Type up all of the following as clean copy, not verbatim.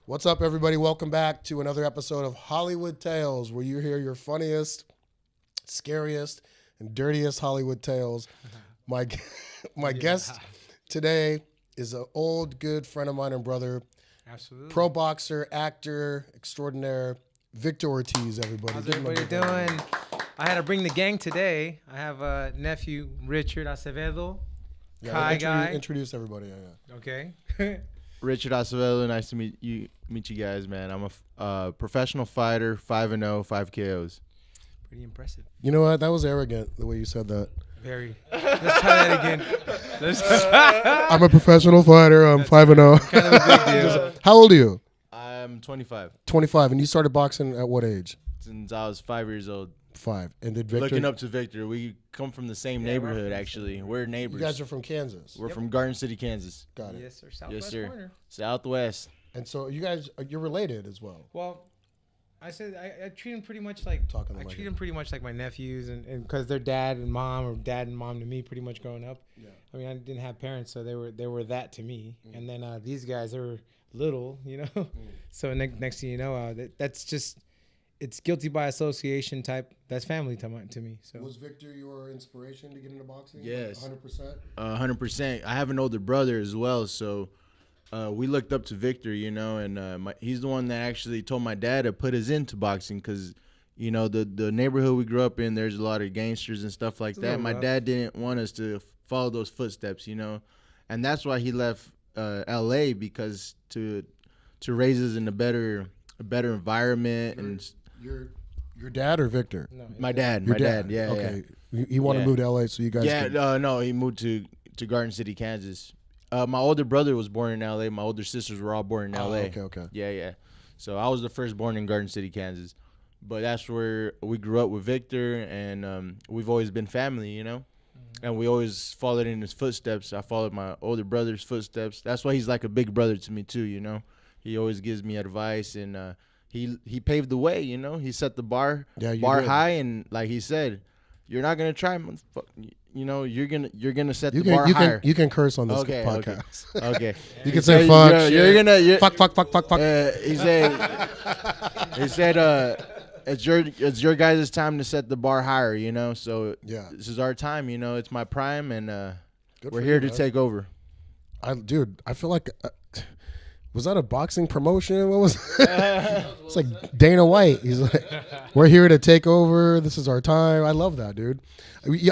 What's up, everybody? Welcome back to another episode of Hollywood Tales, where you hear your funniest, scariest, and dirtiest Hollywood tales. My guest today is an old, good friend of mine and brother, absolutely, pro boxer, actor extraordinaire, Victor Ortiz. Everybody, how's everybody doing? I had to bring the gang today. I have a nephew, Richard Acevedo, Kai guy. Introduce everybody. Okay. Richard Acevedo, nice to meet you guys, man. I'm a professional fighter, 5-0, 5 KOs. Pretty impressive. You know what? That was arrogant, the way you said that. Very. Let's try that again. I'm a professional fighter. I'm 5-0. Kind of a big deal. How old are you? I'm 25. 25. And you started boxing at what age? Since I was 5 years old. 5. And did Victor? Looking up to Victor. We come from the same neighborhood, actually. We're neighbors. You guys are from Kansas. We're from Garden City, Kansas. Got it. Yes, sir. Southwest Yes, sir. corner. Southwest. And so you guys, you're related as well. Well, I said I treat them pretty much like my nephews, and because they're dad and mom, or dad and mom to me, pretty much growing up. Yeah. I mean, I didn't have parents, so they were that to me. Mm. And then these guys are little, you know. Mm. So next thing you know, that's just. It's guilty by association type. That's family to me. So was Victor your inspiration to get into boxing? Yes, 100%. 100%. I have an older brother as well, so we looked up to Victor, you know, and he's the one that actually told my dad to put us into boxing because, you know, the neighborhood we grew up in, there's a lot of gangsters and stuff like that. My dad didn't want us to follow those footsteps, you know, and that's why he left L.A. because to raise us in a better environment. And your dad or Victor? No, my dad. My dad. Yeah. Okay. Yeah. He wanted to move to L.A. so you guys. Yeah. No, he moved to Garden City, Kansas. My older brother was born in L.A. My older sisters were all born in L.A. Okay. Yeah. So I was the first born in Garden City, Kansas. But that's where we grew up with Victor, and we've always been family, you know? Mm-hmm. And we always followed in his footsteps. I followed my older brother's footsteps. That's why he's like a big brother to me, too, you know? He always gives me advice, and he paved the way, you know? He set the bar high, and like he said, you're not going to try, you know, you're gonna set the bar higher. You can curse on this podcast. Okay. You can say fuck. Fuck. He said, it's your guys' time to set the bar higher, you know. So this is our time, you know. It's my prime, and we're here to take over. I feel like. Was that a boxing promotion? What was it? It's like Dana White. He's like, we're here to take over. This is our time. I love that, dude.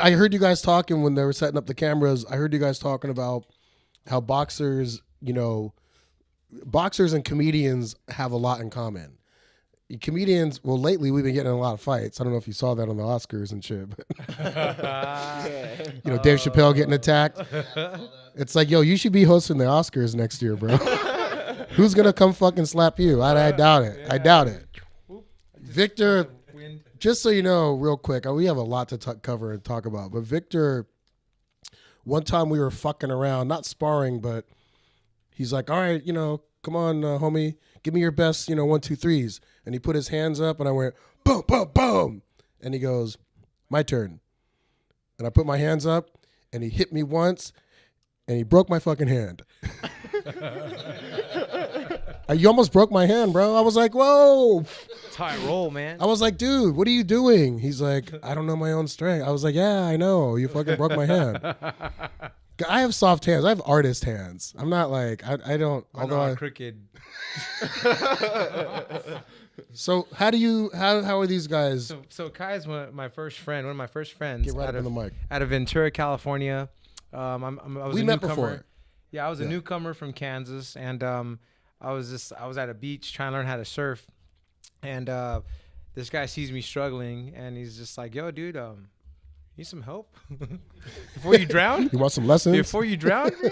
I heard you guys talking when they were setting up the cameras. I heard you guys talking about how boxers, you know, boxers and comedians have a lot in common. Comedians, well, lately we've been getting in a lot of fights. I don't know if you saw that on the Oscars and shit. But you know, Dave Chappelle getting attacked. It's like, yo, you should be hosting the Oscars next year, bro. Who's going to come fucking slap you? I doubt it. Yeah. I doubt it. Victor, just so you know, real quick, we have a lot to cover and talk about. But Victor, one time we were fucking around, not sparring, but he's like, all right, you know, come on, homie, give me your best, you know, 1, 2, 3s. And he put his hands up, and I went, boom, boom, boom. And he goes, my turn. And I put my hands up, and he hit me once, and he broke my fucking hand. You almost broke my hand, bro. I was like, whoa. That's how I roll, man. I was like, dude, what are you doing? He's like, I don't know my own strength. I was like, yeah, I know. You fucking broke my hand. I have soft hands. I have artist hands. I'm not like, I don't. I'm crooked. So how are these guys? So Kai's my first friend, one of my first friends. Get right up in the mic. Out of Ventura, California. I was we a met newcomer. Before. Yeah, I was a newcomer from Kansas, and I was at a beach trying to learn how to surf, and this guy sees me struggling, and he's just like, "Yo, dude, need some help before you drown? You want some lessons before you drown, bro?"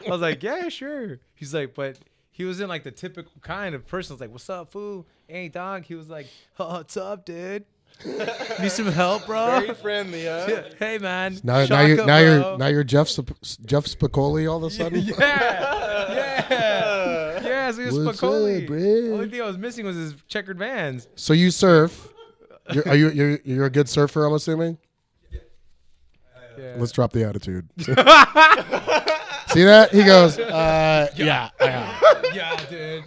I was like, "Yeah, sure." He's like, but he wasn't like the typical kind of person. I was like, "What's up, fool? Hey, dog." He was like, "Oh, what's up, dude? Need some help, bro?" Very friendly, huh? Hey, man. Now you're Jeff Spicoli all of a sudden. Yeah, so he was Spicoli. The only thing I was missing was his checkered Vans. So you surf. You're a good surfer, I'm assuming. Yeah. Let's drop the attitude. See that? He goes, Yeah, dude.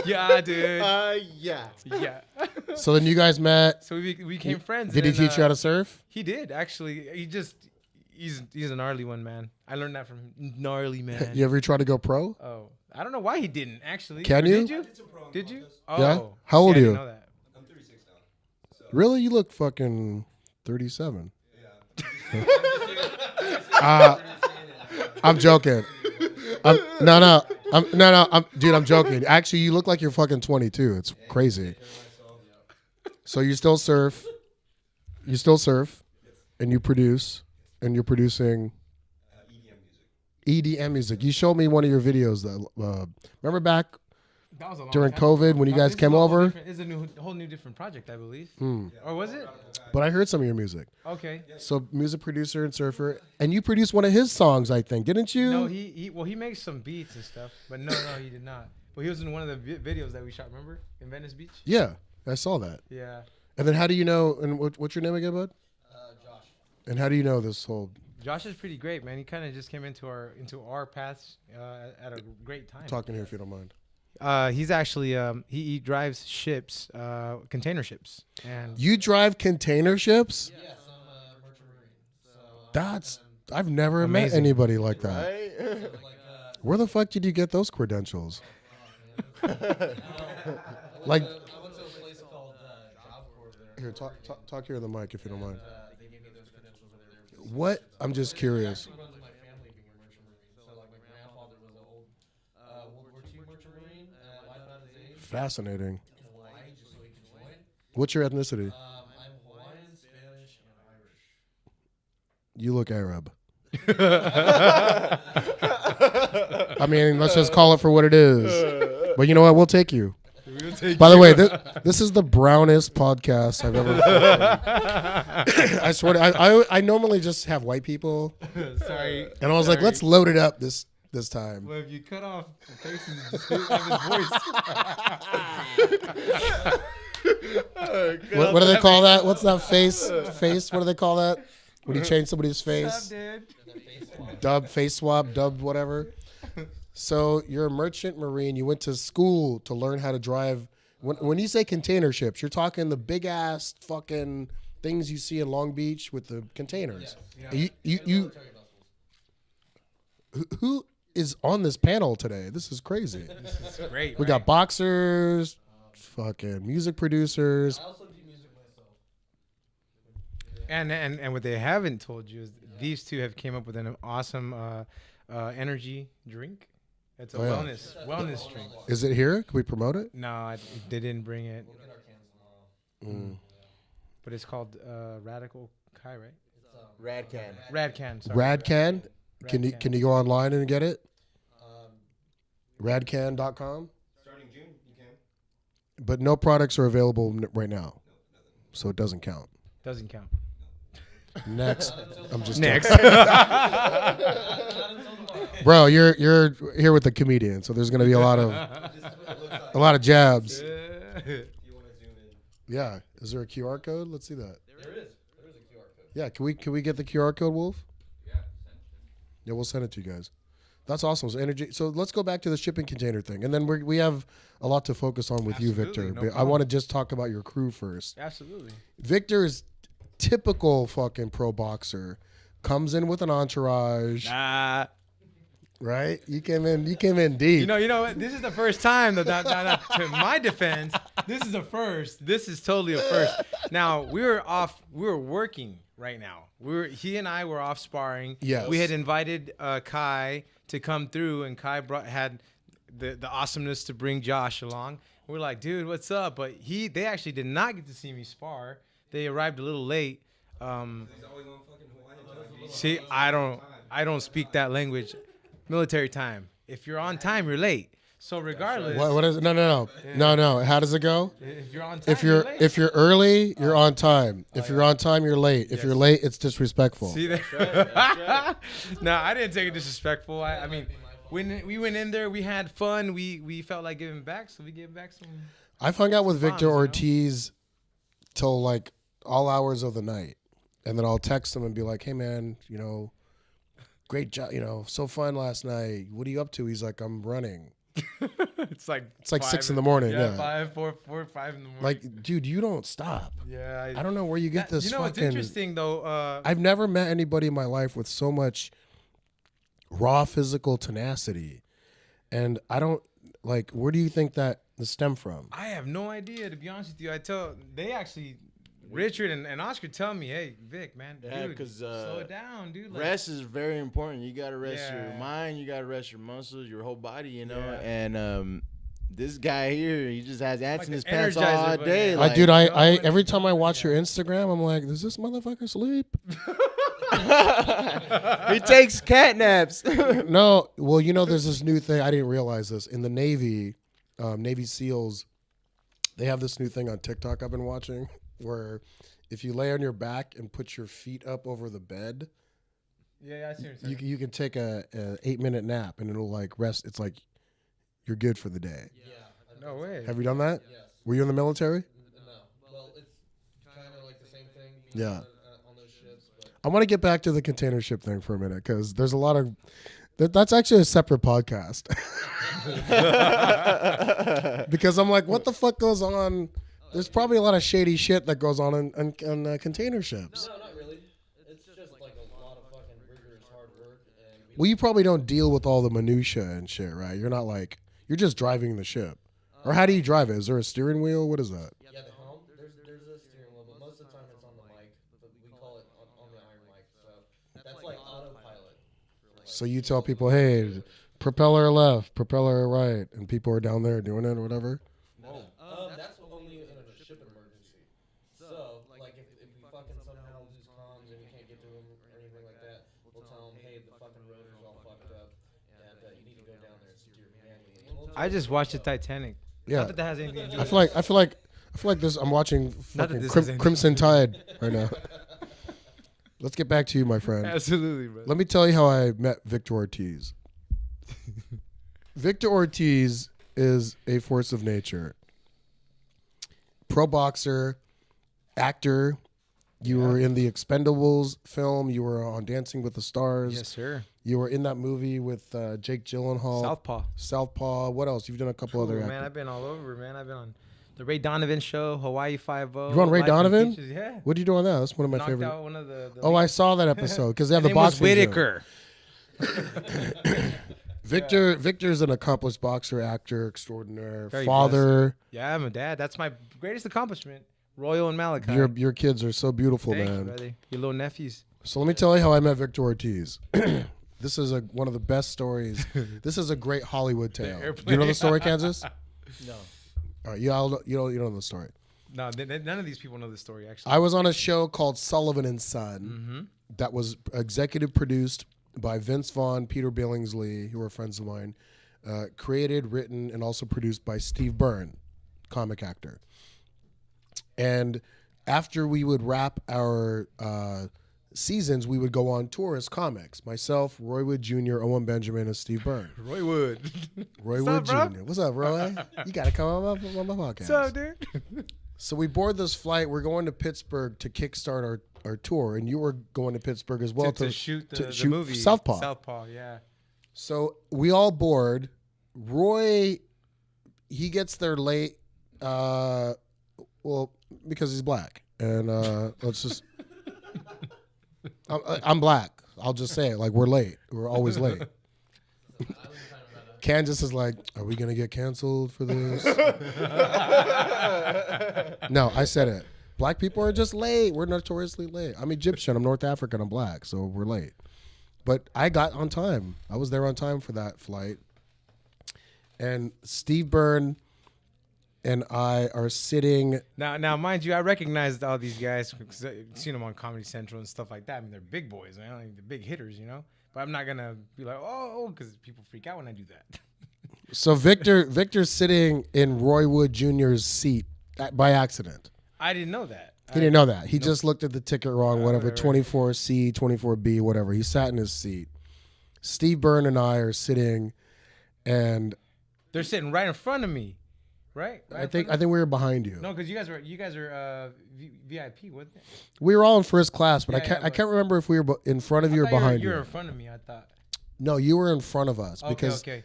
Yeah, dude. Yeah. So then you guys met. So we became friends. Did he and, teach you how to surf? He did actually. He's a gnarly one, man. I learned that from gnarly man. You ever try to go pro? Oh, I don't know why he didn't actually. Can you? Did you? Did you? Oh, Yeah. How old are I you? didn't know that. I'm 36 now. So, Really? You look fucking 37. yeah. I'm joking. Dude, I'm joking. Actually, you look like you're fucking 22. It's crazy. So you still surf, and you produce, and you're producing EDM music. You showed me one of your videos. Remember back That was a long during time COVID ago. when you No, guys this came is a whole over? different- It's a whole new different project, I believe. Or was it? But I heard some of your music. Okay. So music producer and surfer, and you produced one of his songs, I think, didn't you? No, he makes some beats and stuff, but no, he did not. But he was in one of the videos that we shot. Remember in Venice Beach? Yeah, I saw that. Yeah. And then how do you know? And what's your name again, bud? Josh. And how do you know this whole Josh is pretty great, man. He kind of just came into our paths at a great time. talking here if you don't mind? He's actually he drives ships, container ships, and You drive container ships? Yes, I'm a merchant marine. So, That's I've never met Amazing. anybody like that. Right? Where the fuck did you get those credentials? Like, I went to a place called Job Corps there. here, talk here in the mic if you don't mind. They gave me those credentials over there. What? I'm just curious. It runs in my family being a merchant marine. So, like, my grandfather was an old World War II merchant marine. I found his age Fascinating. in Hawaii just so he could join. What's your ethnicity? I'm Hawaiian, Spanish, and Irish. You look Arab. I mean, let's just call it for what it is. But you know what? We'll take you. By the way, this is the brownest podcast I've ever. I swear to, I normally just have white people, sorry. and I was like, let's load it up this time. Well, if you cut off the face and just have his voice. What do they call that? What's that face? Face? What do they call that? When you change somebody's face? Dub, face swap, dub, whatever. So you're a merchant marine. You went to school to learn how to drive. When you say container ships, you're talking the big ass fucking things you see in Long Beach with the containers. Yeah. You who is on this panel today? This is crazy. This is great. We got boxers, fucking music producers. I also do music myself. And what they haven't told you is these two have came up with an awesome energy drink. It's a Oh, yeah. wellness drink. Is it here? Can we promote it? No, they didn't bring it, We'll get our cans tomorrow. but it's called Radical Kai, right? It's Rad can. Rad Can. Sorry. Radcan. Can you Radcan. can you go online and get it? um, Radcan.com. starting June, you can. But no products are available right now, so it doesn't count. Doesn't count. Next, I'm just Next. joking. Bro. You're here with the comedian, so there's gonna be a lot of jabs. If you want to zoom in. Yeah, is there a QR code? Let's see that. There is a QR code. Yeah, can we get the QR code, Wolf? Yeah. Yeah, we'll send it to you guys. That's awesome. So energy. So let's go back to the shipping container thing, and then we have a lot to focus on with you, Absolutely, Victor. no But I problem. want to just talk about your crew first. Absolutely. Victor is typical fucking pro boxer. Comes in with an entourage, right? You came in deep. You know what? This is the first time that to my defense, this is a first. This is totally a first. Now we were working right now. He and I were off sparring. Yes. We had invited Kai to come through, and Kai had the awesomeness to bring Josh along. We're like, dude, what's up? But they actually did not get to see me spar. They arrived a little late. He's always on fucking Hawaiian time. See, I don't speak that language. Military time. If you're on time, you're late. So regardless, What is it? No. How does it go? if you're on time, late. If you're early, you're on time. If you're on time, you're late. If you're late, it's disrespectful. See that? No, I didn't take it disrespectful. I mean, when we went in there, we had fun. We felt like giving back, so we gave back some. I've hung out with Victor you know? Ortiz till like all hours of the night, and then I'll text him and be like, "Hey man, great job, so fun last night. What are you up to? He's like, I'm running. It's like 6 in the morning. Yeah, 5 in the morning. Like, dude, you don't stop. Yeah, I don't know where you get this. It's interesting though. I've never met anybody in my life with so much raw physical tenacity, and I don't like. Where do you think that stem from? I have no idea, to be honest with you. Richard and Oscar tell me, hey, Vic, man, dude, slow it down, dude. Like, rest is very important. You got to rest your mind. You got to rest your muscles, your whole body, Yeah. And this guy here, he just has ants Like in his an pants Energizer all bunny. day. I every time I watch your Instagram, I'm like, does this motherfucker sleep? He takes cat naps. No, well, there's this new thing. I didn't realize this. In the Navy, Navy SEALs, they have this new thing on TikTok I've been watching where if you lay on your back and put your feet up over the bed, I see what you're saying. you can take a 8-minute nap and it'll like rest. It's like you're good for the day. Yeah. No way. Have you done that? Yes. Were you in the military? No. Well, it's kind of like the same thing. Yeah. On those ships, but I want to get back to the container ship thing for a minute because there's a lot of that's actually a separate podcast. Because I'm like, what the fuck goes on? There's probably a lot of shady shit that goes on in container ships. no, not really. It's just like a lot of fucking rigorous hard work, and Well, you probably don't deal with all the minutia and shit, right? You're not like you're just driving the ship. Or how do you drive it? Is there a steering wheel? What is that? yeah, the helm. There's a steering wheel, but most of the time it's on the mic. But we call it on the iron mic, so that's like autopilot. So you tell people, hey, propeller left, propeller right, and people are down there doing it or whatever. That's only in a ship emergency. So, like, if we fucking somehow lose comms and we can't get to them or anything like that, we'll tell them, hey, the fucking rotor's all fucked up, and you need to go down there and steer manually. And we'll I just watched the Titanic. Yeah. Not that has anything to do I with feel like this. I'm watching Not that fucking this has anything Crimson Tide right now. Let's get back to you, my friend. Absolutely, bro. Let me tell you how I met Victor Ortiz. Victor Ortiz is a force of nature. Pro boxer, actor. You were in the Expendables film. You were on Dancing with the Stars. Yes, sir. You were in that movie with Jake Gyllenhaal. Southpaw. What else? You've done a couple other Man, actors. I've been all over, man. I've been on the Ray Donovan show, Hawaii 5-0. You on Ray Life in Donovan? Features, yeah. What are you doing now? That's one of my Knocked favorite. out one of the Oh, I saw that episode because they have His the name was boxing. Whitaker. Victor's an accomplished boxer, actor extraordinaire, Very father. Yeah, I'm a dad. That's my greatest accomplishment. Royal and Malachi. Your kids are so beautiful, Thank you, man. brother. Your little nephews. So let me tell you how I met Victor Ortiz. This is one of the best stories. This is a great Hollywood tale. Do you know the story, Kansas? No. All right, you don't know the story. No, none of these people know the story, actually. I was on a show called Sullivan and Son that was executive produced by Vince Vaughn, Peter Billingsley, who are friends of mine, created, written, and also produced by Steve Byrne, comic actor. And after we would wrap our seasons, we would go on tour as comics. Myself, Roy Wood Jr., Owen Benjamin, and Steve Byrne. Roy Wood. Roy What's Wood up, Jr. bro? What's up, Roy? You got to come on my podcast. What's up, dude? So we board this flight. We're going to Pittsburgh to kickstart our tour, and you were going to Pittsburgh as well to shoot the shoot movie. Southpaw. Southpaw, yeah. So we all board. Roy, he gets there late. Well, because he's black, and let's just. I'm black. I'll just say it. Like, we're late. We're always late. Kansas is like, are we gonna get canceled for this? No, I said it. Black people are just late. We're notoriously late. I'm Egyptian. I'm North African. I'm black, so we're late. But I got on time. I was there on time for that flight. And Steve Byrne and I are sitting. Now, mind you, I recognized all these guys because I've seen them on Comedy Central and stuff like that. I mean, they're big boys, man. Like, the big hitters, you know. But I'm not gonna be like, oh, because people freak out when I do that. So Victor's sitting in Roy Wood Jr.'s seat by accident. I didn't know that. He didn't know that. He just looked at the ticket wrong, whatever, right. 24C, 24B, whatever. He sat in his seat. Steve Byrne and I are sitting, and They're sitting right in front of me. right? I think we were behind you. No, because you guys are VIP, wasn't it? We were all in first class, but Yeah, I can't remember if we were in front of you or behind you. You were in front of me, I thought. No, you were in front of us because Okay.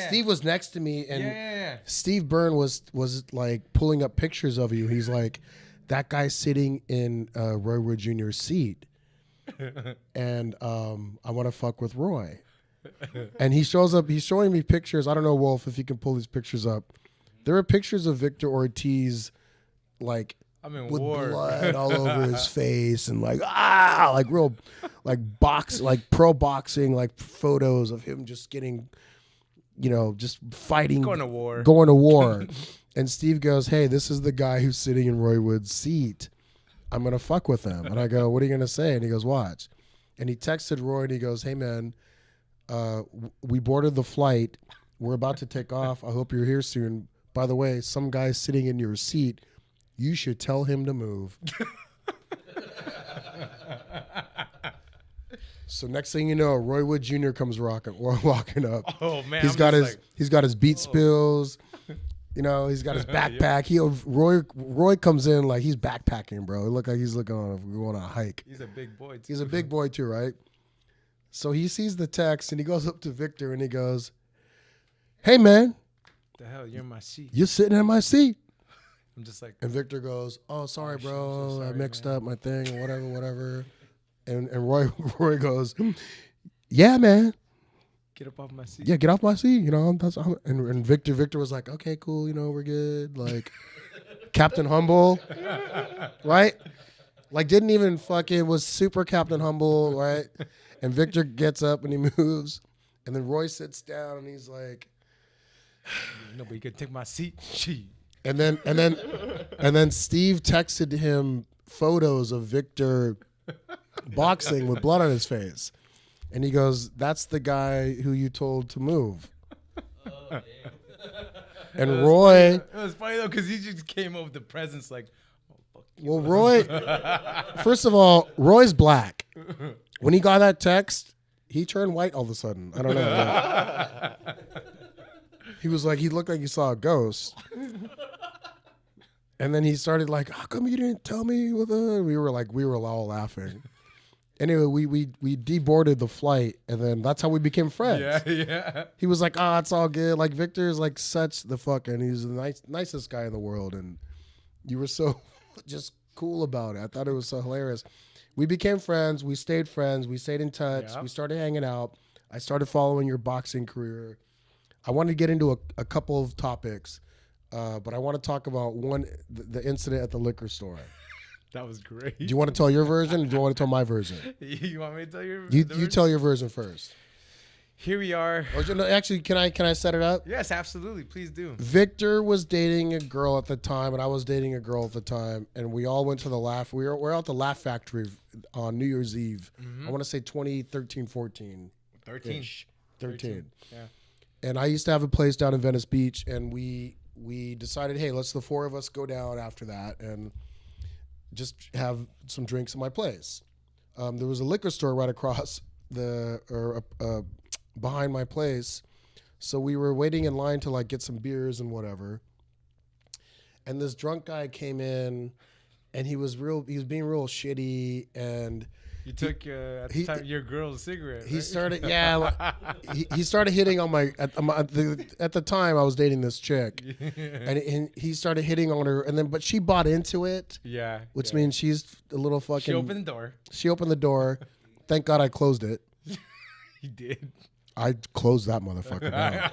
Steve was next to me, and Yeah. Steve Byrne was like pulling up pictures of you. He's like, that guy sitting in Roy Wood Jr.'s seat, and I want to fuck with Roy. And he shows up. He's showing me pictures. I don't know, Wolf, if you can pull these pictures up. There are pictures of Victor Ortiz, like with blood all over his face, and like real, like pro boxing, like photos of him just getting, just fighting, going to war. And Steve goes, "Hey, this is the guy who's sitting in Roy Wood's seat. I'm gonna fuck with him." And I go, "What are you gonna say?" And he goes, "Watch." And he texted Roy and he goes, "Hey man, we boarded the flight. We're about to take off. I hope you're here soon. By the way, some guy's sitting in your seat. You should tell him to move." So next thing you know, Roy Wood Jr. comes walking up. Oh man, he's got his beat spills. He's got his backpack. Roy comes in like he's backpacking, bro. It look like he's going on a hike. He's a big boy too. He's a big boy too, right? So he sees the text and he goes up to Victor and he goes, "Hey man, the hell, you're in my seat. You're sitting in my seat." I'm just like, and Victor goes, "Oh, sorry, bro. So sorry, I mixed man. up my thing, whatever." And Roy goes, "Yeah, man. Get up off my seat." Yeah, get off my seat. And Victor was like, "Okay, cool. We're good." Like Captain Humble, right? Like didn't even fucking was super Captain Humble, right? And Victor gets up and he moves, and then Roy sits down and he's like, "No, but you can take my seat." Gee. And then Steve texted him photos of Victor boxing with blood on his face. And he goes, "That's the guy who you told to move." And Roy... It was funny, though, because he just came up with the presents like, "Oh, fuck you." Well, Roy... First of all, Roy's black. When he got that text, he turned white all of a sudden. I don't know. He was like, he looked like he saw a ghost. And then he started like, "How come you didn't tell me?" We were all laughing. Anyway, we deboarded the flight, and then that's how we became friends. Yeah. He was like, "Oh, it's all good." Like Victor's like such the fucking, he's the nicest guy in the world, and you were so just cool about it. I thought it was so hilarious. We became friends. We stayed friends. We stayed in touch. Yep. We started hanging out. I started following your boxing career. I wanted to get into a couple of topics, but I want to talk about the incident at the liquor store. That was great. Do you want to tell your version, or do you want to tell my version? You want me to tell your You tell your version first. Here we are. Or no, actually, can I set it up? Yes, absolutely. Please do. Victor was dating a girl at the time, and I was dating a girl at the time, and we all went to the Laugh. We were at the Laugh Factory on New Year's Eve. Mm-hmm. I want to say 2013, 14. 13. 13. Yeah. And I used to have a place down in Venice Beach, and we decided, hey, let's the four of us go down after that and just have some drinks at my place. There was a liquor store right across behind my place, so we were waiting in line to like get some beers and whatever. And this drunk guy came in, and he was being real shitty, and you took at the time your girl's cigarette. He right? started, yeah. he started hitting on at the time I was dating this chick, and he started hitting on her, but she bought into it. Yeah, which means she's a little fucking. She opened the door. She opened the door. Thank God I closed it. You did. I closed that motherfucker down.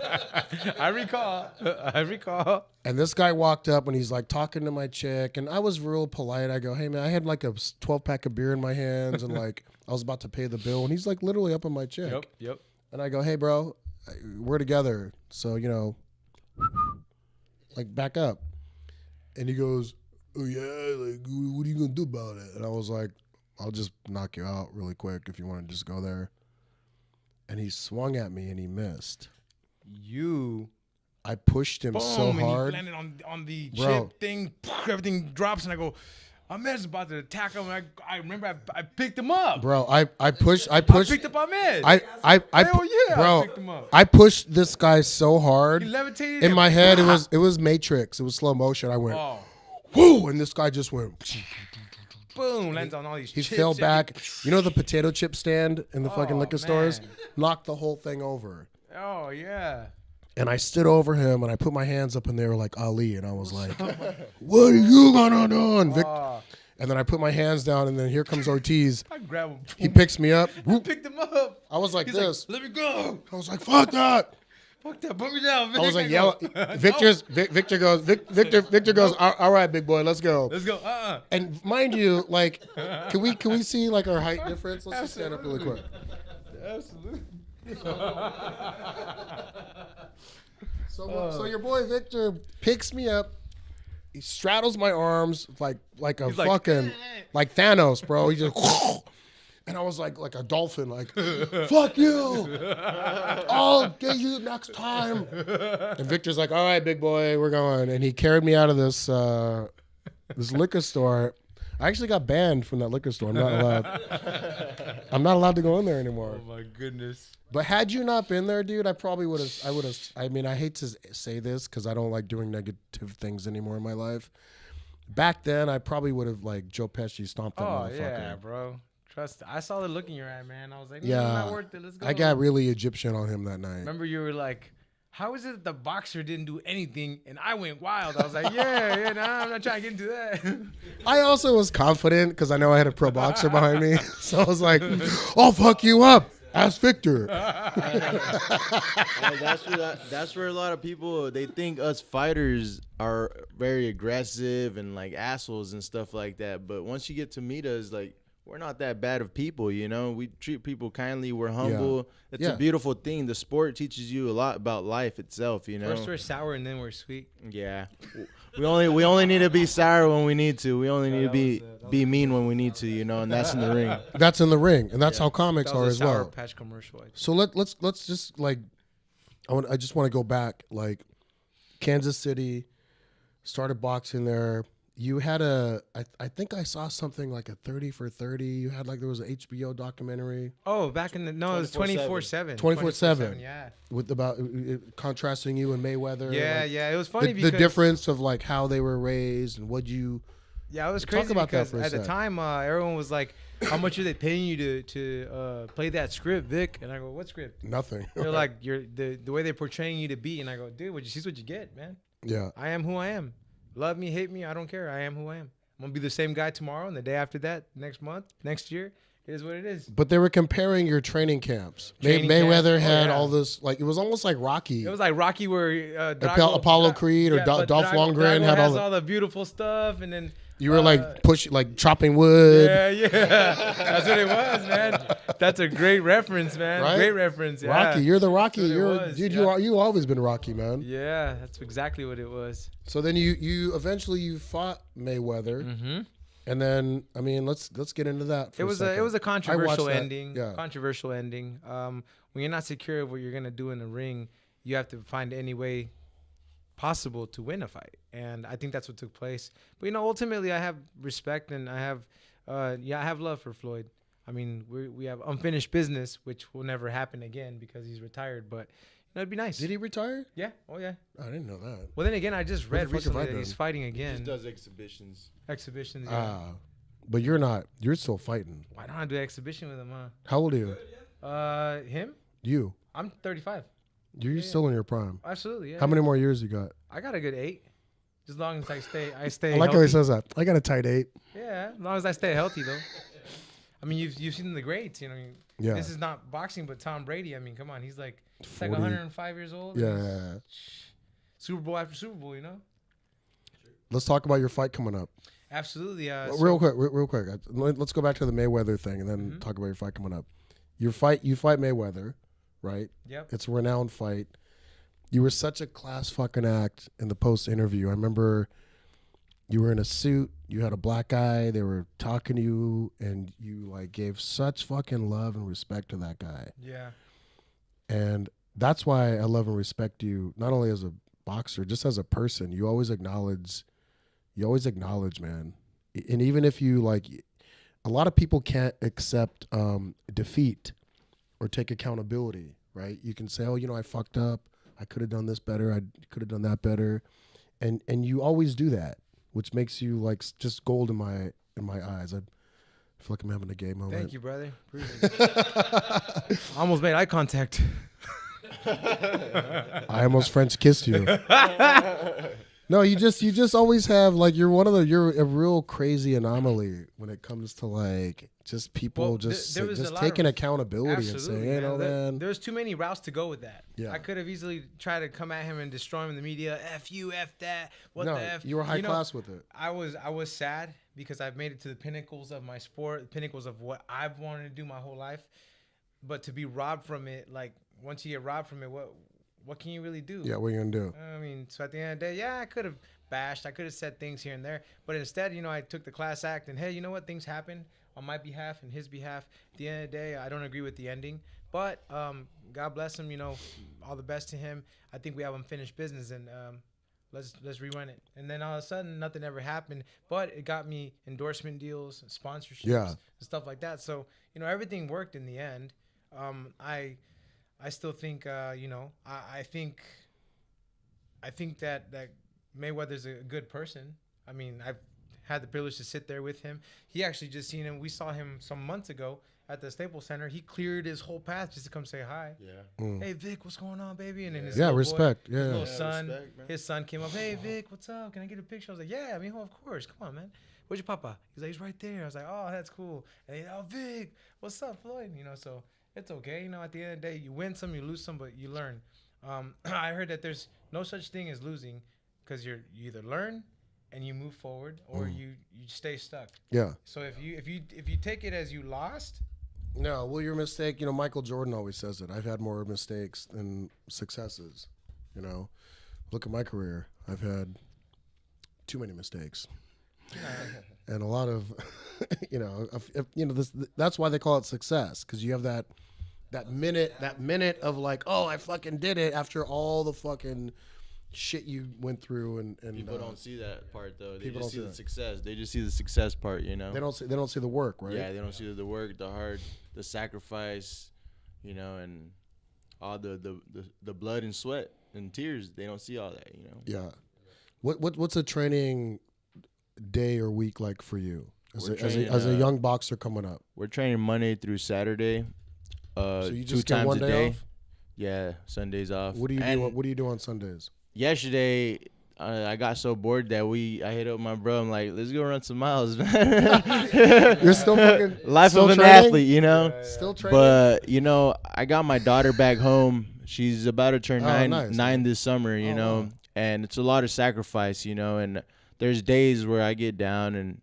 I recall. And this guy walked up and he's like talking to my chick, and I was real polite. I go, "Hey man," I had like a 12-pack of beer in my hands, and like I was about to pay the bill, and he's like literally up on my chick. Yep. And I go, "Hey bro, we're together, so like back up." And he goes, "Oh yeah, like what are you gonna do about it?" And I was like, "I'll just knock you out really quick if you want to just go there." And he swung at me and he missed. I pushed him so hard. And he landed on the chip thing. Everything drops, and I go, Ahmed's about to attack him. And I remember I picked him up. Bro, I pushed. I picked up Ahmed. I Hell yeah, bro, I picked him up. I pushed this guy so hard. He levitated. In my head, it was Matrix. It was slow motion. I went, whoo, and this guy just went, boom, lands on all these he chips. fell back. You know the potato chip stand in the fucking liquor stores? man. Knocked the whole thing over. Oh, yeah. And I stood over him and I put my hands up in there like Ali, and I was like, what are you gonna do? And then I put my hands down, and then here comes Ortiz. I grab him. He picks me up. I picked him up. I was like He's this. Like, let me go. I was like, fuck that. Fuck that. Put me down. I was like, yell. Victor goes, all right, big boy, let's go. Let's go. And mind you, like, can we see like our height difference? Let's just stand up really quick. Absolutely. So your boy Victor picks me up. He straddles my arms like a fucking like Thanos, bro. He just and I was like a dolphin, like fuck you. I'll get you next time. And Victor's like, all right, big boy, we're going. And he carried me out of this this liquor store. I actually got banned from that liquor store. I'm not allowed. I'm not allowed to go in there anymore. Oh my goodness. But had you not been there, dude, I probably would have. I mean, I hate to say this because I don't like doing negative things anymore in my life. Back then, I probably would have like Joe Pesci stomped that motherfucker. Yeah, bro. Trust. I saw the look in your eye, man. I was like, yeah, not worth it. Let's go. I got really Egyptian on him that night. Remember, you were like, how is it that the boxer didn't do anything and I went wild? I was like, yeah, nah, I'm not trying to get into that. I also was confident because I know I had a pro boxer behind me. So I was like, I'll fuck you up. Ask Victor. That's where a lot of people, they think us fighters are very aggressive and like assholes and stuff like that. But once you get to meet us, like, we're not that bad of people, you know? We treat people kindly. We're humble. It's a beautiful thing. The sport teaches you a lot about life itself, you know? First we're sour and then we're sweet. Yeah. We only need to be sour when we need to. We only need to be mean when we need to, you know, and that's in the ring. That's in the ring, and that's how comics are as well. Patch commercial. So let's just like I just want to go back, like Kansas City, started boxing there. You had I think I saw something like a 30 for 30. You had like, there was an HBO documentary. Oh, back in the, no, it was 24/7. 24/7. Yeah. With about contrasting you and Mayweather. Yeah, like, yeah. It was funny the because difference of like how they were raised and what you. Yeah, it was Talk crazy about that because for a at the sec. time, everyone was like, how much are they paying you to play that script, Vic? And I go, what script? Nothing. They're like, you're the way they're portraying you to be. And I go, dude, what you see is what you get, man. Yeah. I am who I am. Love me, hate me, I don't care. I am who I am. I'm going to be the same guy tomorrow and the day after that, next month, next year. It is what it is. But they were comparing your training camps. Training Mayweather camp? had all this, like, it was almost like Rocky. It was like Rocky where Apollo Creed or Dolph Lundgren Drago had has all the beautiful stuff, and then you were like chopping wood. Yeah, that's what it was, man. That's a great reference, man. Right? Great reference. Yeah. Rocky, you're the Rocky. That's what it You're was, dude. yeah. You always been Rocky, man. Yeah, that's exactly what it was. So then you eventually fought Mayweather, and then I mean let's get into that. For It was a controversial controversial ending. Yeah. Controversial ending. When you're not secure of what you're gonna do in the ring, you have to find any way possible to win a fight, and I think that's what took place. But you know, ultimately, I have respect and I have love for Floyd. I mean, we have unfinished business, which will never happen again because he's retired. But you know, it'd be nice. Did he retire? Yeah. Oh yeah. I didn't know that. Well, then again, I just read the fuck have I recently that done? he's fighting He again. just does exhibitions. Exhibitions. Yeah. But you're not. You're still fighting. Why don't I do exhibition with him? How old are you? Him? You. I'm 35. You're still in your prime. Absolutely. Yeah. How many more years you got? I got a good 8. As long as I stay I like how healthy. he says that. I got a tight 8. Yeah, as long as I stay healthy though. I mean, you've seen the greats, you know. Yeah. This is not boxing, but Tom Brady. I mean, come on, he's like 40. 105 years old. Yeah. Super Bowl after Super Bowl, you know. Let's talk about your fight coming up. Absolutely. Real quick. Let's go back to the Mayweather thing and then talk about your fight coming up. You fight Mayweather, right? Yep. It's a renowned fight. You were such a class fucking act in the post interview. I remember you were in a suit. You had a black guy. They were talking to you, and you like gave such fucking love and respect to that guy. Yeah. And that's why I love and respect you, not only as a boxer, just as a person. You always acknowledge, man. and even if you like, a lot of people can't accept defeat or take accountability, right? You can say, oh, I fucked up. I could have done this better. I could have done that better. And you always do that, which makes you like just gold in my eyes. I feel like I'm having a gay moment. Thank you, brother. I almost made eye contact. I almost French kissed you. No, you just always have like you're a real crazy anomaly when it comes to like just people just taking accountability and saying, man, there's too many routes to go with that. Yeah. I could have easily tried to come at him and destroy him in the media. F you, F that. What the F? You were high class with it. I was sad because I've made it to the pinnacles of my sport, pinnacles of what I've wanted to do my whole life. But to be robbed from it, like once you get robbed from it, what can you really do? Yeah, what are you gonna do? I mean, so at the end of the day, yeah, I could have bashed, I could have said things here and there, but instead, I took the class act and hey, you know what? Things happen on my behalf and his behalf. At the end of the day, I don't agree with the ending, but God bless him. All the best to him. I think we have unfinished business, and let's rerun it. And then all of a sudden, nothing ever happened, but it got me endorsement deals, sponsorships, and stuff like that. So everything worked in the end. I still think, I think that Mayweather's a good person. I mean, I've had the privilege to sit there with him. He actually just seen him. We saw him some months ago at the Staples Center. He cleared his whole path just to come say hi. Yeah. Hey, Vic, what's going on, baby? And then his respect. Boy, his little son, his son came up. Hey, Vic, what's up? Can I get a picture? I was like, yeah, I mean, of course. Come on, man. Where's your papa? He's like, he's right there. I was like, oh, that's cool. And he, oh, Vic, what's up, Floyd? So it's okay. At the end of the day, you win some, you lose some, but you learn. I heard that there's no such thing as losing because you either learn and you move forward or you stay stuck. Yeah. So if you take it as you lost. No, well, your mistake, Michael Jordan always says it. I've had more mistakes than successes. Look at my career. I've had too many mistakes. And a lot of, that's why they call it success, because you have that minute of like, oh, I fucking did it after all the fucking shit you went through, and people don't see that part though. They just see the that. success. They just see the success part, They don't see the work, right? Yeah, they don't see the work, the hard, the sacrifice, and all the blood and sweat and tears. They don't see all that, Yeah. What's a training day or week like for you as a young boxer coming up? We're training Monday through Saturday. So you 2 just get times one a day day. off? Yeah, Sundays off. What do you do? What do you do on Sundays? Yesterday, I got so bored that I hit up my bro. I'm like, let's go run some miles, man. You're still fucking life still of an training? athlete, Still training. But I got my daughter back home. She's about to turn nine this summer, wow. And it's a lot of sacrifice, and there's days where I get down and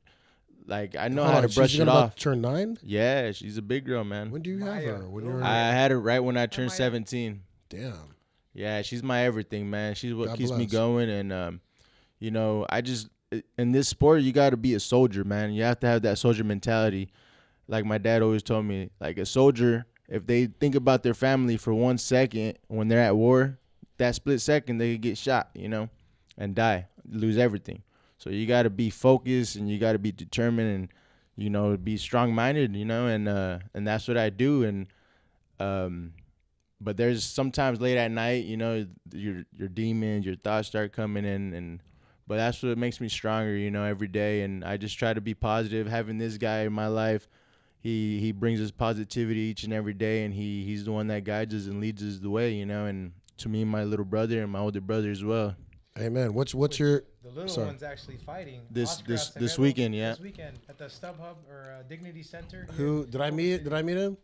like I know how to brush it off. Turn 9? Yeah, she's a big girl, man. When do you have her? I had her right when I turned 17. Damn. Yeah, she's my everything, man. She's what God keeps bless. me going, and I just in this sport you got to be a soldier, man. You have to have that soldier mentality. Like my dad always told me, like a soldier, if they think about their family for 1 second when they're at war, that split second they could get shot, and die, lose everything. So you got to be focused and you got to be determined and, be strong-minded, and that's what I do. And, but there's sometimes late at night, your demons, your thoughts start coming in, but that's what makes me stronger, every day. And I just try to be positive. Having this guy in my life, he brings us positivity each and every day, and he's the one that guides us and leads us the way, and to me, my little brother and my older brother as well. Amen. What's your the little one's actually fighting this weekend? Yeah, this weekend at the StubHub or Dignity Center. Who did I meet? Did I meet him?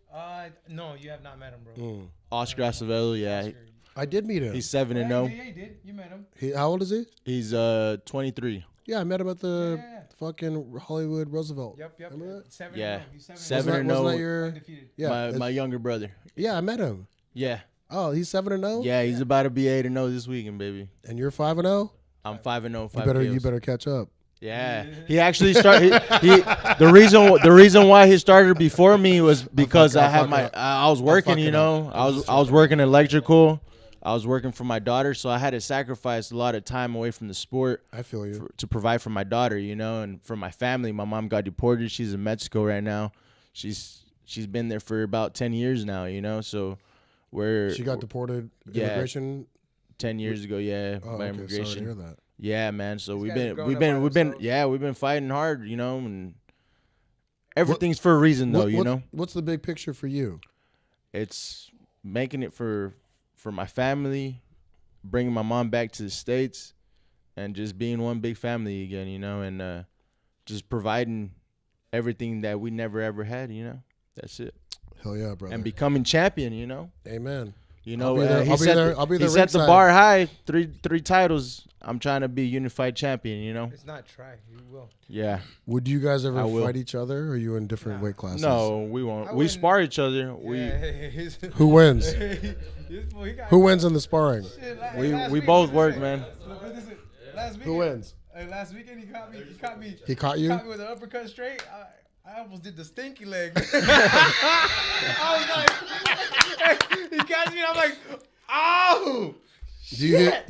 No, you have not met him, bro. Oscar Acevedo, yeah. Oscar. I did meet him. He's 7-0. Yeah, you did. You met him. How old is he? He's 23. Yeah, I met him at the fucking Hollywood Roosevelt. Yep. Remember that? 7-0. Yeah. He's 7-0. Wasn't that your? Undefeated. Yeah, my younger brother. Yeah, I met him. Yeah. Oh, he's 7-0. Yeah, he's about to be 8-0 this weekend, baby. And you're 5-0. I'm 5-0. You better catch up. Yeah, he actually started. The reason why he started before me was because I was working. I was working electrical, I was working for my daughter, so I had to sacrifice a lot of time away from the sport. I feel you. To provide for my daughter, you know, and for my family. My mom got deported. She's in Mexico right now. She's been there for about 10 years now, you know. So she got deported. Immigration 10 years ago, by immigration. Sorry to hear that. Yeah, man. So we've been fighting hard, you know, and everything's for a reason, though, you know. What's the big picture for you? It's making it for my family, bringing my mom back to the States, and just being one big family again, you know, and just providing everything that we never ever had, you know. That's it. Hell yeah, brother. And becoming champion, you know. Amen. You know, I'll be there. He set the bar high. Three titles. I'm trying to be unified champion, you know. It's not try. You will. Yeah. Would you guys ever fight each other, or are you in different weight classes? No, we won't. We spar each other. Who wins? Who wins in the sparring? We both work, man. Who wins? Last weekend he caught me. He caught you? He caught me with an uppercut straight. I almost did the stinky leg. I was like, he catches me and I'm like, oh. You hit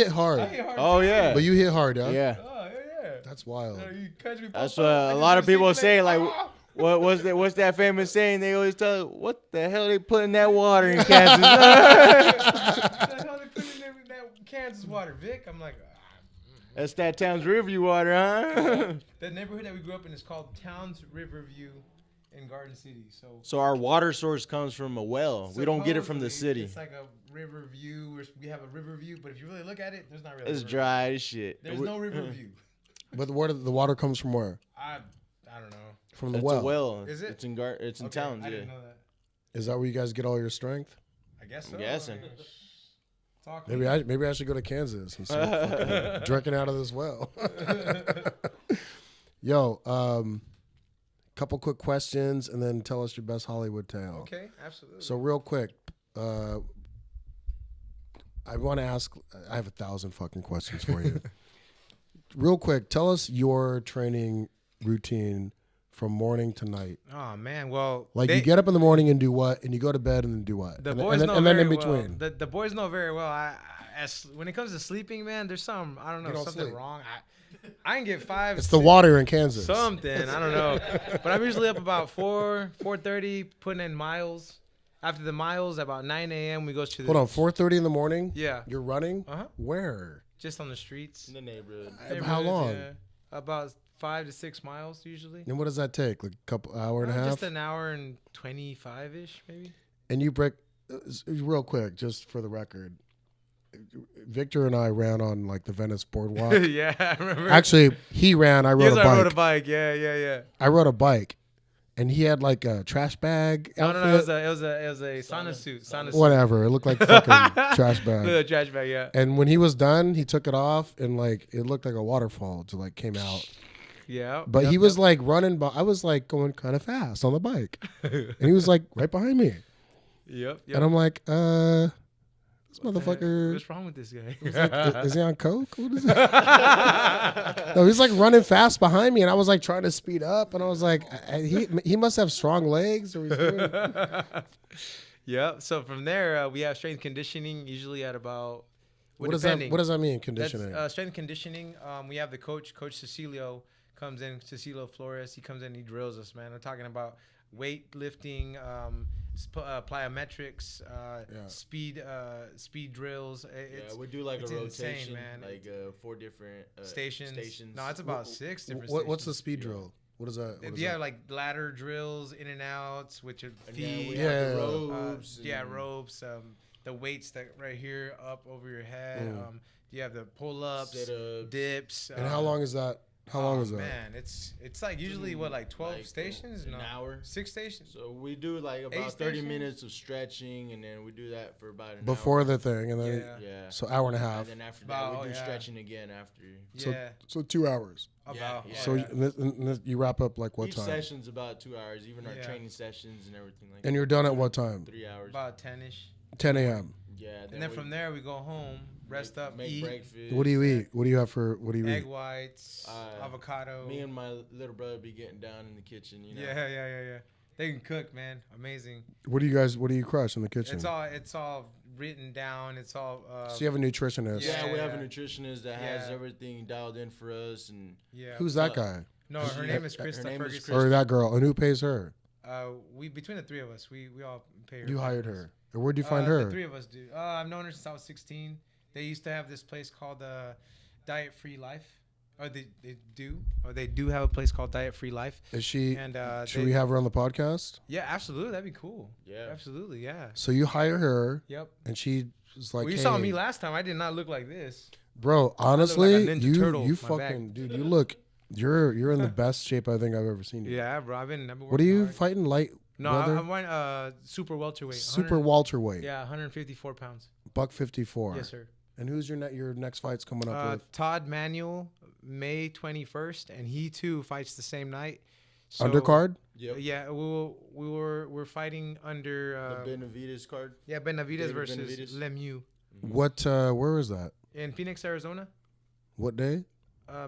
hard. Oh yeah. But you hit hard, huh? Yeah. Oh yeah. That's wild. That's what a lot of people say. Like, what's that famous saying? They always tell, what the hell they put in that water in Kansas? What the hell they put in that Kansas water, Vic? I'm like. That's that Towns Riverview water, huh? The neighborhood that we grew up in is called Towns Riverview in Garden City. So our water source comes from a well. We don't get it from the city. It's like a river view. We have a river view, but if you really look at it, there's not really. It's dry as shit. There's no river view. But the water comes from where? I don't know. From the It's well. a well. Is it? It's in Towns. I Yeah. didn't know that. Is that where you guys get all your strength? I guess so. I'm guessing. Maybe I should go to Kansas and start drinking out of this well. Yo, couple quick questions and then tell us your best Hollywood tale. Okay, absolutely. So real quick, I want to ask. I have 1,000 fucking questions for you. Real quick, tell us your training routine from morning to night. Oh man, well, like you get up in the morning and do what, and you go to bed and then do what, the and boys then, know and then very in between. well. The boys know very well. When it comes to sleeping, man, there's something sleep. wrong. I can get 5. It's the water in Kansas. Something I don't know, but I'm usually up about 4:30, putting in miles. After the miles, about 9 a.m. we go to. Hold on, 4:30 in the morning. Yeah, you're running. Uh huh. Where? Just on the streets. In the neighborhood. How long? Yeah. About 5 to 6 miles usually. And what does that take? Like a couple hour and a half? Just an hour and 25-ish maybe. And you break real quick, just for the record. Victor and I ran on like the Venice Boardwalk. Yeah, I remember. Actually, he ran. I rode a bike. I rode a bike. Yeah. I rode a bike, and he had like a trash bag. No, outfit. It was a sauna suit. Whatever. It looked like fucking trash bag. The trash bag, yeah. And when he was done, he took it off, and like it looked like a waterfall. To like came out. Yeah. But he was like running. But I was like going kind of fast on the bike, and he was like right behind me. Yep. And I'm like, this motherfucker. What's wrong with this guy? Is he on coke? What is it? No, he's like running fast behind me, and I was like trying to speed up, and I was like, he must have strong legs, or he's doing. Yeah. So from there, we have strength conditioning, usually at about. What does that mean? Conditioning. That's, strength conditioning. We have the Coach Cecilio comes in. Cecilio Flores. He comes in. He drills us, man. We're talking about weightlifting, plyometrics, speed drills. We do like a rotation, insane, man. like 4 different stations. No, it's about 6 different. What's the speed drill? What is that? Like ladder drills, in and outs, which are feet. Ropes. Ropes. The weights that right here up over your head. You have the pull-ups, dips. And how long is that? How long is that? Man, it's like usually like 12 stations? An hour. 6 stations. So we do like about 30 minutes of stretching, and then we do that for about an before hour. the thing, and then so hour and a half. And then after that, we do stretching again after. So 2 hours. So you wrap up like what Each time? Each session's about 2 hours, even our training sessions and everything like that. And you're done at what time? 3 hours. About 10-ish. 10 a.m. Yeah. And then from there we go home, rest up, make eat. breakfast. What do you eat? What do you have for? What do you Egg eat? whites, avocado. Me and my little brother be getting down in the kitchen, you know. Yeah. They can cook, man. Amazing. What do you crush in the kitchen? It's all written down. It's all. So you have a nutritionist. Yeah, we have a nutritionist that has everything dialed in for us, and Who's that guy? No, her name is Krista Ferguson. Or that girl, and who pays her? We between the three of us, we all pay her. You hired her, or where'd you find her? The three of us do. I've known her since I was 16. They used to have this place called Diet Free Life. Or they do have a place called Diet Free Life. Is she? And should we have her on the podcast? Yeah, absolutely. That'd be cool. Yeah, absolutely. Yeah. So you hire her. Yep. And she was like, well, you saw me last time. I did not look like this. Bro, honestly, like you fucking dude, you look. You're in the best shape I think I've ever seen you. Yeah, bro. I've been what are you hard. fighting? Light? No, I'm super welterweight. Super welterweight. Yeah, 154 pounds. $154. Yes, sir. And who's your next fight's coming up with? Todd Manuel, May 21st, and he too fights the same night. So, Undercard? Yep. Yeah, we're fighting under the Benavides card. Yeah, Benavides versus Lemieux. What? Where is that? In Phoenix, Arizona. What day?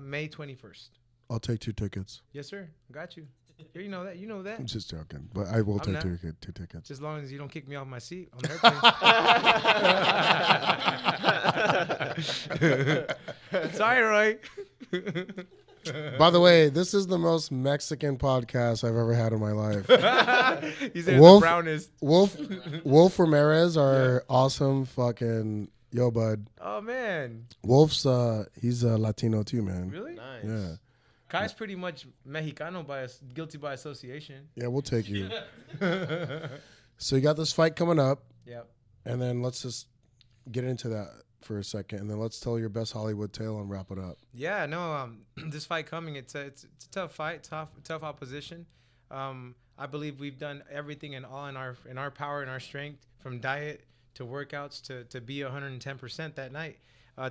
May 21st. I'll take 2 tickets. Yes, sir. Got you. You know that. You know that. I'm just joking, but I will take two tickets. Just as long as you don't kick me off my seat on the airplane. Sorry, Roy. By the way, this is the most Mexican podcast I've ever had in my life. He's the brownest. Wolf Ramirez, our awesome fucking bud. Oh man. Wolf's he's a Latino too, man. Really? Nice. Yeah. Kai's pretty much Mexicano guilty by association. Yeah, we'll take you. So you got this fight coming up. Yep. And then let's just get into that for a second, and then let's tell your best Hollywood tale and wrap it up. Yeah, no, this fight coming, it's a tough fight, tough opposition. I believe we've done everything and all in our power and our strength, from diet to workouts to be 110% that night.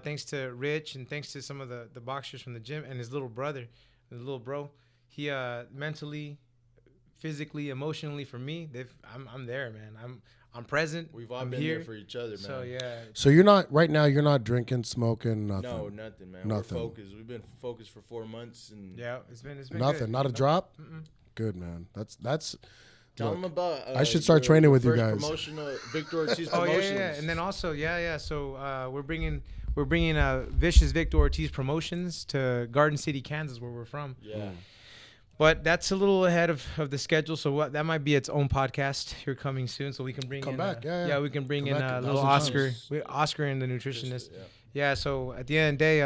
Thanks to Rich and thanks to some of the boxers from the gym and his little brother, his little bro. He mentally, physically, emotionally, for me, I'm there, man. I'm present. We've all I'm been here. there for each other, man. So yeah. So you're not right now. You're not drinking, smoking, nothing. No, nothing, man. Nothing. We're focused. We've been focused for 4 months, and Yeah, it's been nothing. good. Not a drop. Mm-mm. Good, man. That's. Tell them about. I should start training with you guys. Victor Ortiz Oh Promotions. yeah. And then also So we're bringing Vicious Victor Ortiz Promotions to Garden City, Kansas, where we're from. Yeah. But that's a little ahead of the schedule, so that might be its own podcast here coming soon. So we can bring Come in back. we can bring Come in back little 1,000 Oscar, times. Oscar and the nutritionist. Yeah. Yeah. So at the end of the day,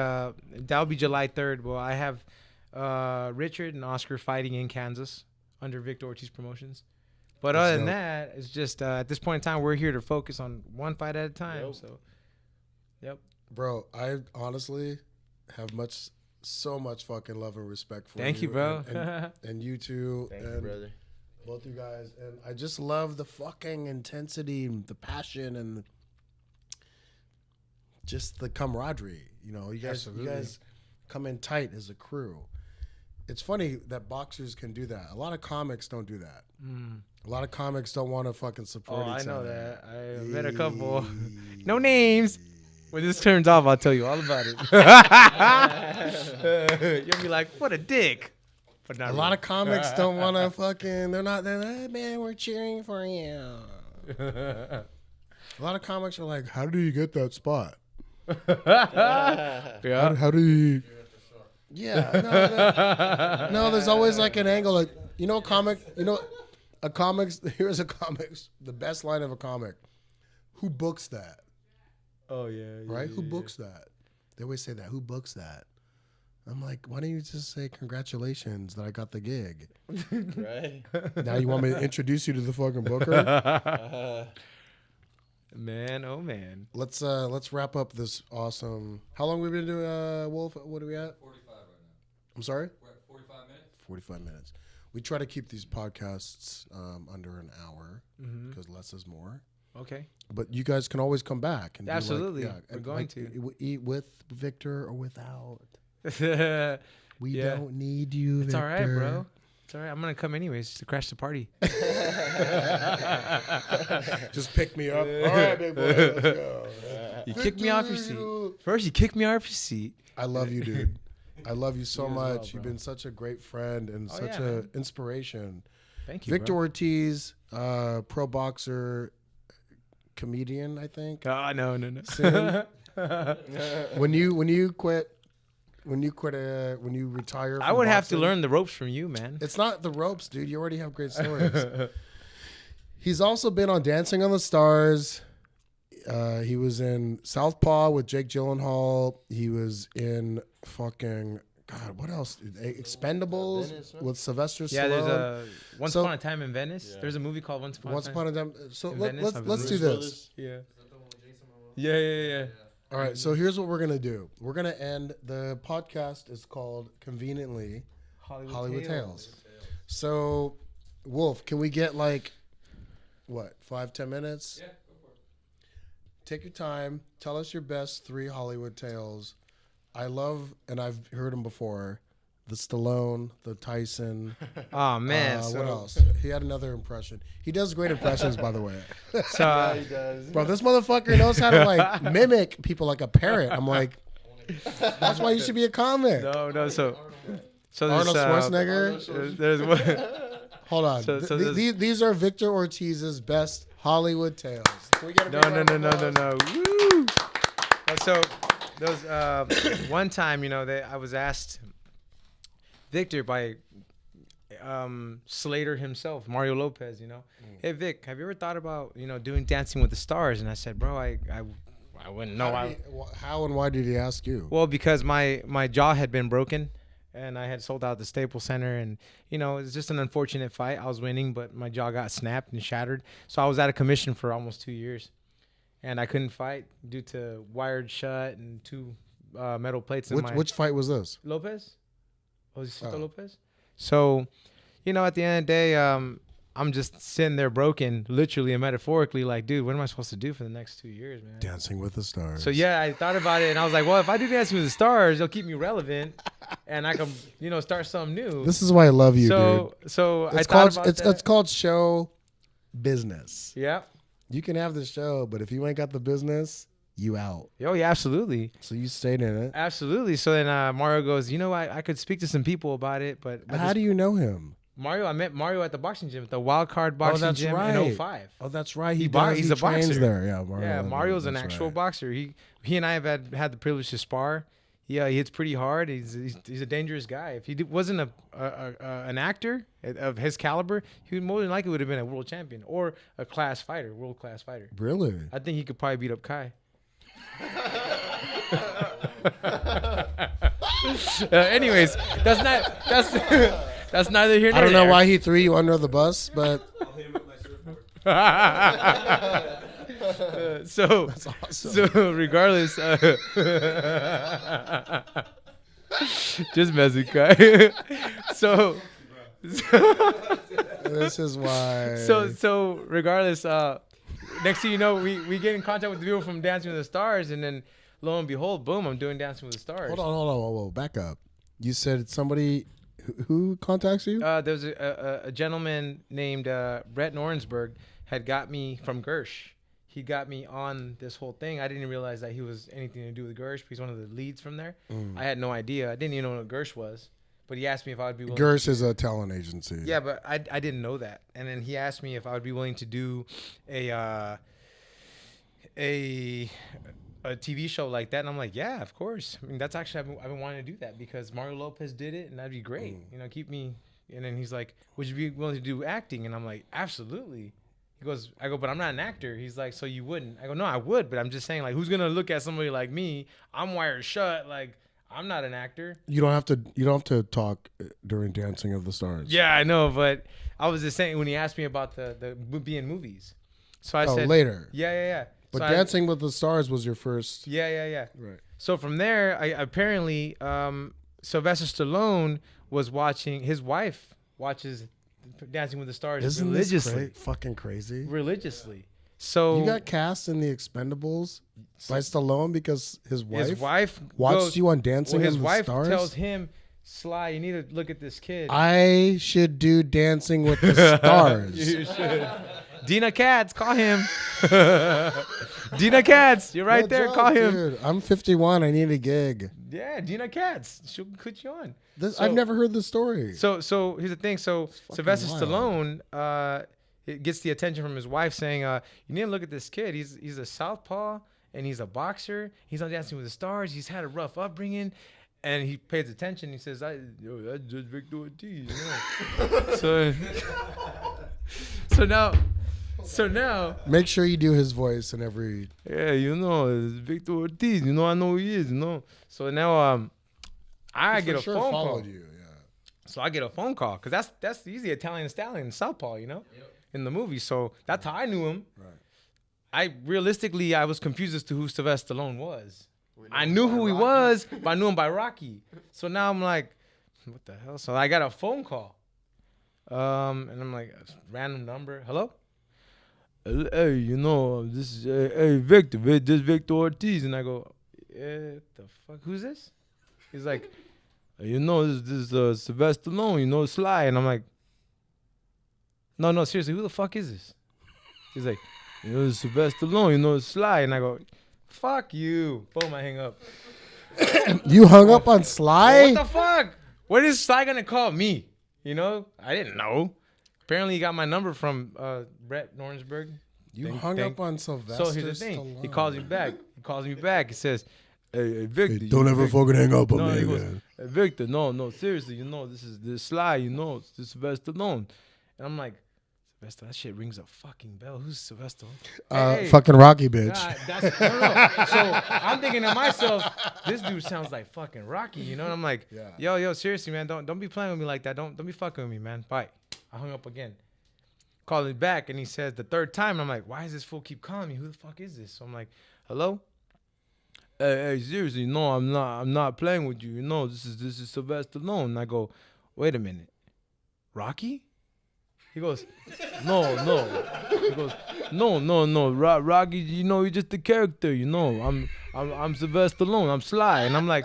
that'll be July 3rd. Well, I have Richard and Oscar fighting in Kansas under Victor Ortiz Promotions. But other than that, it's just at this point in time, we're here to focus on one fight at a time. Yep. So, yep. Bro, I honestly have so much fucking love and respect for you. Thank you, bro. And you too. Thank you, and brother. both you guys. And I just love the fucking intensity, the passion, and just the camaraderie. You know, you guys come in tight as a crew. It's funny that boxers can do that. A lot of comics don't do that. A lot of comics don't want to fucking support each other. I know that. I met a couple. No names. When this turns off, I'll tell you all about it. You'll be like, what a dick. But not A lot of comics don't want to fucking, they're hey, man, we're cheering for you. A lot of comics are like, how do you get that spot? Yeah. How do you? Yeah. No, there's always like an angle. Like, a comic, here's a comics, the best line of a comic. Who books that? Oh, yeah. Right? Who books that? They always say that. Who books that? I'm like, why don't you just say congratulations that I got the gig? Right. Now you want me to introduce you to the fucking booker? Man, oh man. Let's wrap up this awesome. How long we been doing, Wolf? What are we at? 45 right now. I'm sorry? We're at 45 minutes. 45 minutes. We try to keep these podcasts under an hour because less is more. Okay. But you guys can always come back. And Absolutely. We're going to. Eat with Victor or without. It's We don't need you, Victor. all right, bro. It's all right. I'm going to come anyways to crash the party. Just pick me up. All right, big boy. Let's go. You kick me off your seat. First, you kick me off your seat. I love you, dude. I love you so You as well, much. You've bro. been such a great friend and Oh, such yeah, a man. inspiration. Thank you, Victor bro. Ortiz, pro boxer, comedian, I think. Oh, no. Soon. when you retire, I from would have to boxing, learn the ropes from you, man. It's not the ropes, dude. You already have great stories. He's also been on Dancing on the Stars. He was in Southpaw with Jake Gyllenhaal. He was in fucking God. What else? Expendables Venice, huh? with Sylvester Stallone. Yeah, there's a Once So- Upon a Time in Venice. Yeah. There's a movie called Once Upon Once a Time. upon a time. So In let's Venice, I let's do believe. this. Yeah. Is that the one with Jason Momoa? Yeah. All right. So here's what we're gonna do. We're gonna end. The podcast is called conveniently Hollywood Tales. So, Wolf, can we get like what 5-10 minutes? Yeah, go for it. Take your time. Tell us your best 3 Hollywood tales. I love, and I've heard them before, the Stallone, the Tyson. Oh man. What else? He had another impression. He does great impressions, by the way. So, He does. Bro, this motherfucker knows how to like mimic people like a parrot. I'm like, that's why you should be a comic. no. So Arnold this, Schwarzenegger. There's Hold on. So this- These are Victor Ortiz's best Hollywood tales. Can we get a big round of applause? No. Woo! So those one time, I was asked Victor by Slater himself, Mario Lopez, hey Vic, have you ever thought about doing Dancing with the Stars? And I said, bro, I wouldn't know. How and why did he ask you? Well, because my jaw had been broken. And I had sold out the Staples Center, and it was just an unfortunate fight. I was winning, but my jaw got snapped and shattered. So I was out of commission for almost 2 years, and I couldn't fight due to wired shut and 2 metal plates in my. Which fight was this? Lopez? Josecito Oh. Lopez? So, at the end of the day, I'm just sitting there broken, literally and metaphorically, like, dude, what am I supposed to do for the next 2 years, man? Dancing with the Stars. So yeah, I thought about it, and I was like, well, if I do Dancing with the Stars, they'll keep me relevant, and I can, start something new. This is why I love you, dude. So I It's thought called about it's that. called show business. Yeah. You can have the show, but if you ain't got the business, you out. Oh yeah, absolutely. So you stayed in it. Absolutely. So then Mario goes, I could speak to some people about it, but How do you know him? I met Mario at the boxing gym, at the Wild Card Boxing that's Gym right. in 05. Oh, that's right. He's he a trains boxer. there. Yeah, Mario. Yeah, Mario's an that's actual right. boxer. He and I have had the privilege to spar. Yeah, he hits pretty hard. He's a dangerous guy. If he wasn't an actor of his caliber, he would more than likely would have been a world champion or a world class fighter. Really? I think he could probably beat up Kai. Anyways, that's neither here nor I don't know there. why he threw you under the bus, but I'll hit him with my surfboard. So regardless, just messing, Kai. so this is why. So regardless, next thing you know, we get in contact with the people from Dancing with the Stars, and then lo and behold, boom, I'm doing Dancing with the Stars. Hold on, whoa, back up. You said somebody who contacts you? There was a gentleman named Brett Norensberg had got me from Gersh. He got me on this whole thing. I didn't realize that he was anything to do with Gersh. He's one of the leads from there. I had no idea. I didn't even know what Gersh was. But he asked me if I would be willing. Gersh is a talent agency. Yeah, but I didn't know that. And then he asked me if I would be willing to do a TV show like that, and I'm like, yeah, of course. I mean, that's actually I've been wanting to do that because Mario Lopez did it, and that'd be great. Keep me. And then he's like, would you be willing to do acting? And I'm like, absolutely. I go, but I'm not an actor. He's like, so you wouldn't? I go, no, I would, but I'm just saying, like, who's gonna look at somebody like me? I'm wired shut. Like, I'm not an actor. You don't have to talk during Dancing of the Stars. Yeah, I know, but I was just saying when he asked me about the being movies. So I said later. Yeah. But So Dancing with the Stars was your first. Yeah. Right. So from there, I apparently Sylvester Stallone was watching. His wife watches Dancing with the Stars Isn't religiously. this fucking crazy? Religiously. So You got cast in The Expendables by Stallone because his wife watched goes, you on Dancing his with the wife Stars? tells him, Sly, you need to look at this kid. I should do Dancing with the Stars. You should. Dina Katz, call him. Dina Katz, you're right No there. joke, Call him. Dude, I'm 51. I need a gig. Yeah, Dina Katz. She'll put you on. I've never heard this story. So here's the thing. So Sylvester wild. Stallone, it gets the attention from his wife saying, "You need to look at this kid. He's a southpaw and he's a boxer. He's on Dancing with the Stars. He's had a rough upbringing." And he pays attention. He says, that's just Victor Ortiz, you know. So now. Make sure you do his voice in every. Yeah, you know, it's Victor Ortiz. You know, I know who he is. You know. So now, I get a phone call. You, yeah. So I get a phone call because that's easy Italian stallion, southpaw, you know, in the movie. So that's how I knew him. Right. I was confused as to who Sylvester Stallone was. I knew who he was, but I knew him by Rocky. So now I'm like, what the hell? So I got a phone call. And I'm like, random number. Hello? Hey, you know, this is, hey, Victor, this is Victor Ortiz. And I go, the fuck? Who's this? He's like, you know, this is Sylvester Stallone, you know, Sly. And I'm like, no, seriously, who the fuck is this? He's like, you know, it's Sylvester Stallone, you know, Sly. And I go, fuck you. Boom, I hang up. You hung up on Sly? What the fuck? What is Sly gonna call me? You know, I didn't know. Apparently, he got my number from Brett Nornsberg. You hung up on Sylvester. So here's the thing. Stallone. He calls me back. He says, "Hey, Victor, Hey, don't ever fucking hang up on me, he goes, man. Hey, Victor, no, seriously, you know, this is Sly, you know, this is Sylvester Stallone." And I'm like, Sylvester, that shit rings a fucking bell. Who's Sylvester? Hey, Fucking Rocky, bitch. No. So I'm thinking to myself, this dude sounds like fucking Rocky, you know? And I'm like, yo, seriously, man, don't be playing with me like that. Don't be fucking with me, man. Bye. I hung up again. Called him back, and he says the third time, and I'm like, why does this fool keep calling me? Who the fuck is this? So I'm like, hello? Hey, seriously, no, I'm not playing with you. You know, this is Sylvester Stallone. And I go, wait a minute, Rocky? He goes, no. He goes, no. Rocky, you know, you're just a character. You know, I'm Sylvester Stallone. I'm Sly, and I'm like,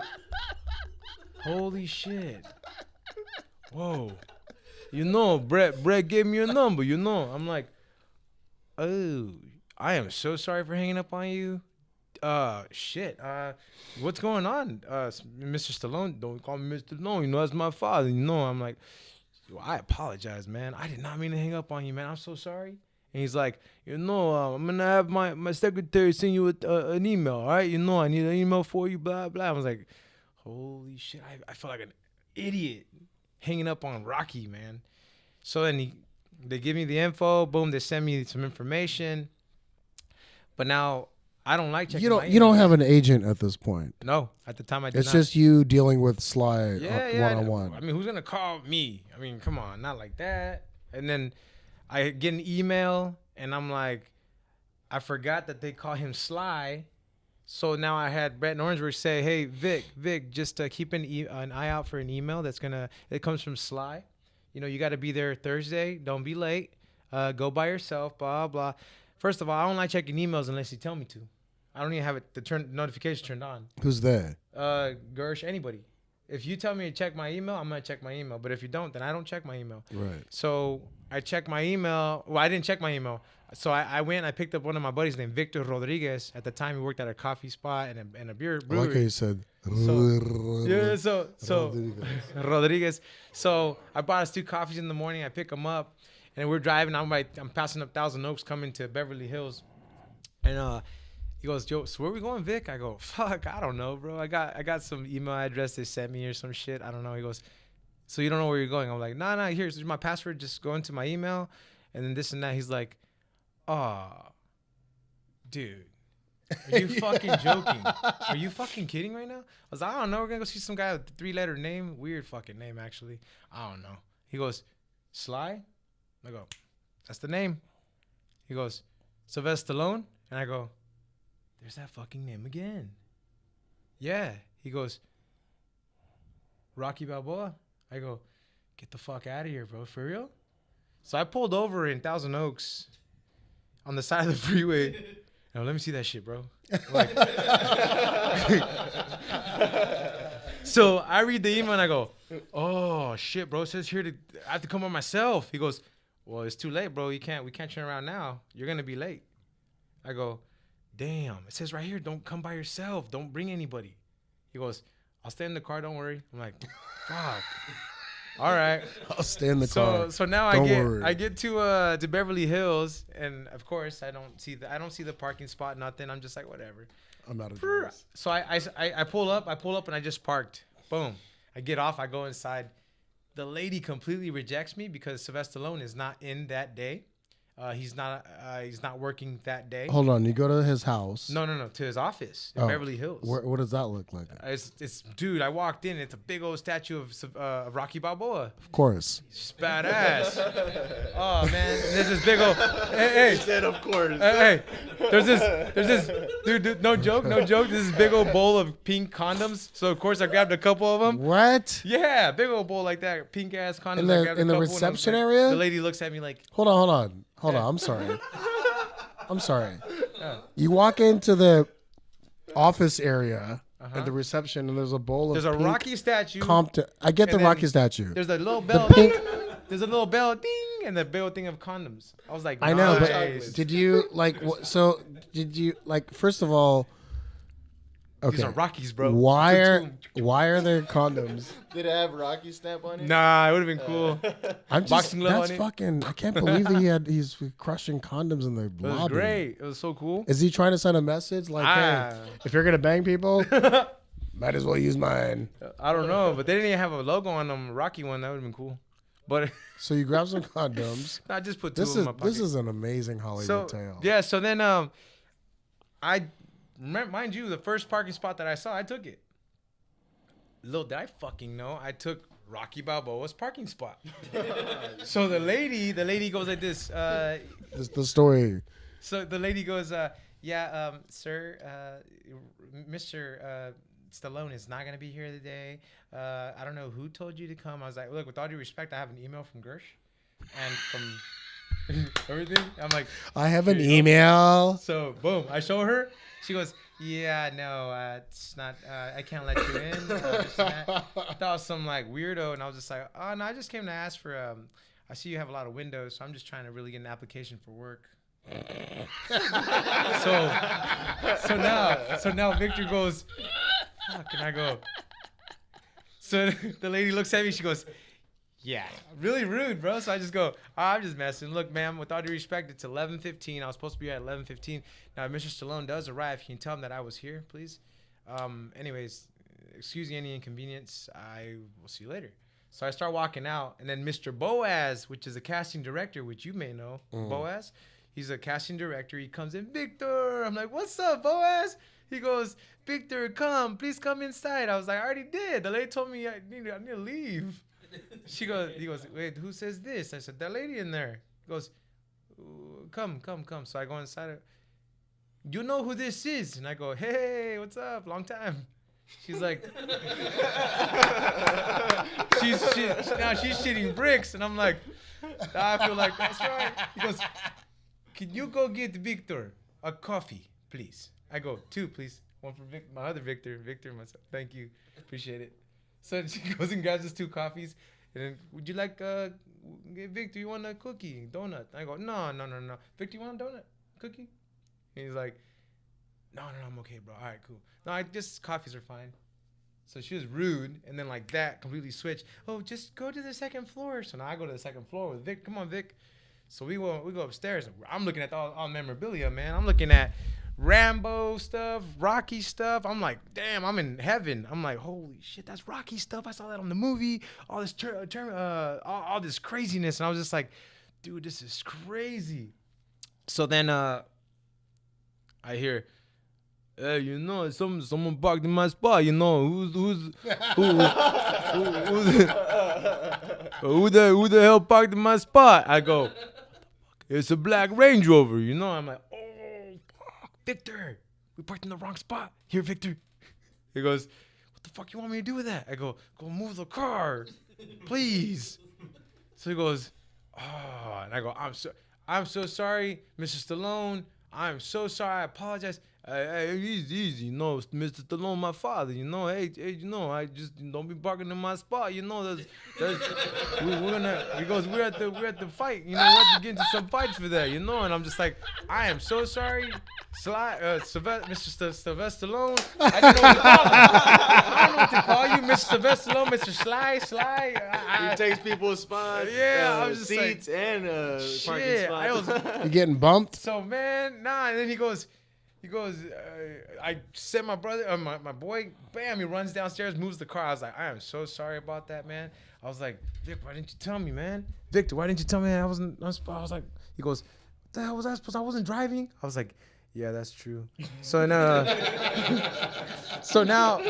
holy shit, whoa. You know, Brett gave me your number. You know, I'm like, oh, I am so sorry for hanging up on you. Shit. What's going on, Mr. Stallone? Don't call me Mr. Stallone. You know, that's my father. You know, I'm like, I apologize, man. I did not mean to hang up on you, man. I'm so sorry. And he's like, you know, I'm going to have my secretary send you an email, all right? You know, I need an email for you, blah, blah. I was like, holy shit. I felt like an idiot hanging up on Rocky, man. So then they give me the info. Boom, they send me some information. But now I don't like checking my email. You don't have an agent at this point. No, at the time I did not. It's just you dealing with Sly one-on-one. I mean, who's going to call me? I mean, come on, not like that. And then I get an email, and I'm like, I forgot that they call him Sly. So now I had Brett Orangeburg say, hey, Vic, just keep an eye out for an email it comes from Sly. You know, you got to be there Thursday. Don't be late. Go by yourself, blah, blah. First of all, I don't like checking emails unless you tell me to. I don't even have the notification turned on. Who's that? Gersh, anybody. If you tell me to check my email, I'm going to check my email. But if you don't, then I don't check my email. Right. So I checked my email. Well, I didn't check my email. So I went and I picked up one of my buddies named Victor Rodriguez. At the time, he worked at a coffee spot and a beer brewery. I like how you said. So Rodriguez. So I bought us 2 coffees in the morning. I pick them up, and we're driving. I'm passing up Thousand Oaks, coming to Beverly Hills, and he goes, yo, so where we going, Vic? I go, fuck, I don't know, bro. I got some email address they sent me or some shit. I don't know. He goes, so you don't know where you're going? I'm like, nah, here's my password. Just go into my email, and then this and that. He's like, dude, are you fucking joking? Are you fucking kidding right now? I was like, I don't know. We're going to go see some guy with a 3-letter name. Weird fucking name, actually. I don't know. He goes, Sly? I go, that's the name. He goes, Sylvester Stallone? And I go, there's that fucking name again. Yeah. He goes, Rocky Balboa? I go, get the fuck out of here, bro. For real? So I pulled over in Thousand Oaks on the side of the freeway. Now, let me see that shit, bro. Like, so I read the email and I go, oh, shit, bro. It says here I have to come by myself. He goes, well, it's too late, bro. We can't turn around now. You're gonna be late. I go, damn. It says right here, don't come by yourself. Don't bring anybody. He goes, I'll stay in the car. Don't worry. I'm like, fuck. All right. I'll stay in the car. So now Don't worry. I get to Beverly Hills, and of course I don't see the parking spot. Nothing. I'm just like, whatever. I'm out of this. So I pull up, and I just parked. Boom. I get off. I go inside. The lady completely rejects me because Sylvester Stallone is not in that day. He's not working that day. Hold on. You go to his house. No, to his office in Beverly Hills. What does that look like? It's dude. I walked in. It's a big old statue of Rocky Balboa. Of course. It's badass. Oh man, there's this big old. Hey, He said, of course. hey, there's this dude. No joke. There's this big old bowl of pink condoms. So of course I grabbed a couple of them. What? Yeah, big old bowl like that, pink ass condoms. In I the- grabbed a in the couple, and I was reception like- area? The lady looks at me like, Hold on. I'm sorry. You walk into the office area at the reception, and there's a bowl of there's a pink Rocky statue. Compton. I get the and then Rocky statue. There's a little bell. pink- There's a little bell, ding, and the big old thing of condoms. I was like, I know, nice. but did you like? So did you like? First of all, okay. These are Rockies, bro. Why are there condoms? Did it have Rocky stamp on it? Nah, it would have been cool. I'm just, Boxing glove that's on it. fucking. I can't believe that he's crushing condoms in the It was lobby. great. It was so cool. Is he trying to send a message like, hey, if you're gonna bang people, might as well use mine? I don't know, but they didn't even have a logo on them. Rocky one, that would have been cool. But So you grab some condoms. I just put two This in is my pocket. this is an amazing Hollywood tale. Yeah, so then I remember, mind you, the first parking spot that I saw, I took it. Little did I fucking know, I took Rocky Balboa's parking spot. So the lady goes like this. This the story. So the lady goes, sir, Mr. Stallone is not gonna be here today. I don't know who told you to come. I was like, look, with all due respect, I have an email from Gersh and from everything. I'm like, I have an email. so boom, I show her. She goes, yeah, no, it's not. I can't let you in. That was some like weirdo, and I was just like, oh no, I just came to ask for. I see you have a lot of windows, so I'm just trying to really get an application for work. so now Victor goes, fuck, and I go. So the lady looks at me. She goes, yeah, really rude, bro. So I just go, I'm just messing. Look, ma'am, with all due respect, it's 11:15. I was supposed to be here at 11:15. Now, if Mr. Stallone does arrive, can you tell him that I was here, please? Anyways, excuse me any inconvenience. I will see you later. So I start walking out, and then Mr. Boaz, which is a casting director, which you may know, Boaz. He's a casting director. He comes in, Victor. I'm like, what's up, Boaz? He goes, Victor, please come inside. I was like, I already did. The lady told me I need to leave. He goes, wait, who says this? I said, that lady in there. He goes, come. So I go inside. You know who this is? And I go, hey, what's up? Long time. She's like, she's shitting bricks. And I'm like, I feel like that's right. He goes, can you go get Victor a coffee, please? I go, 2, please. 1 for my other Victor, myself. Thank you. Appreciate it. So she goes and grabs us 2 coffees. And then, would you like, Victor, you want a cookie, donut? I go, no. Victor, you want a donut, cookie? And he's like, no, I'm okay, bro. All right, cool. No, just coffees are fine. So she was rude. And then like that, completely switched. Oh, just go to the 2nd floor. So now I go to the 2nd floor with Vic. Come on, Vic. So we go upstairs. I'm looking at all memorabilia, man. I'm looking at Rambo stuff, Rocky stuff. I'm like, damn, I'm in heaven. I'm like, holy shit, that's Rocky stuff. I saw that on the movie. All this all this craziness, and I was just like, dude, this is crazy. So then I hear, hey, you know, someone parked in my spot. You know, who the hell parked in my spot? I go, it's a black Range Rover. You know, I'm like, Victor, we parked in the wrong spot. Here, Victor. He goes, what the fuck you want me to do with that? I go move the car, please. So he goes, oh, and I go, I'm so sorry, Mr. Stallone. I'm so sorry. I apologize. Hey, easy, you know, Mr. Stallone, my father, you know, hey, you know, I just don't be barking in my spot, you know, we're gonna, because we're at the fight, you know, we have to get into some fights for that, you know, and I'm just like, I am so sorry, Mr. Sylvester Stallone, I didn't know what to call him. I don't know what to call you, Mr. Sylvester Stallone, Mr. Sly. He takes people's spots, I was just seats, like, and parking spots. You getting bumped? So man, and then he goes, I sent my brother, my boy, bam, he runs downstairs, moves the car. I was like, I am so sorry about that, man. I was like, Vic, why didn't you tell me, man? Victor, why didn't you tell me that I wasn't on spot? I was like, he goes, what the hell was I supposed? I wasn't driving. I was like, yeah, that's true. So now,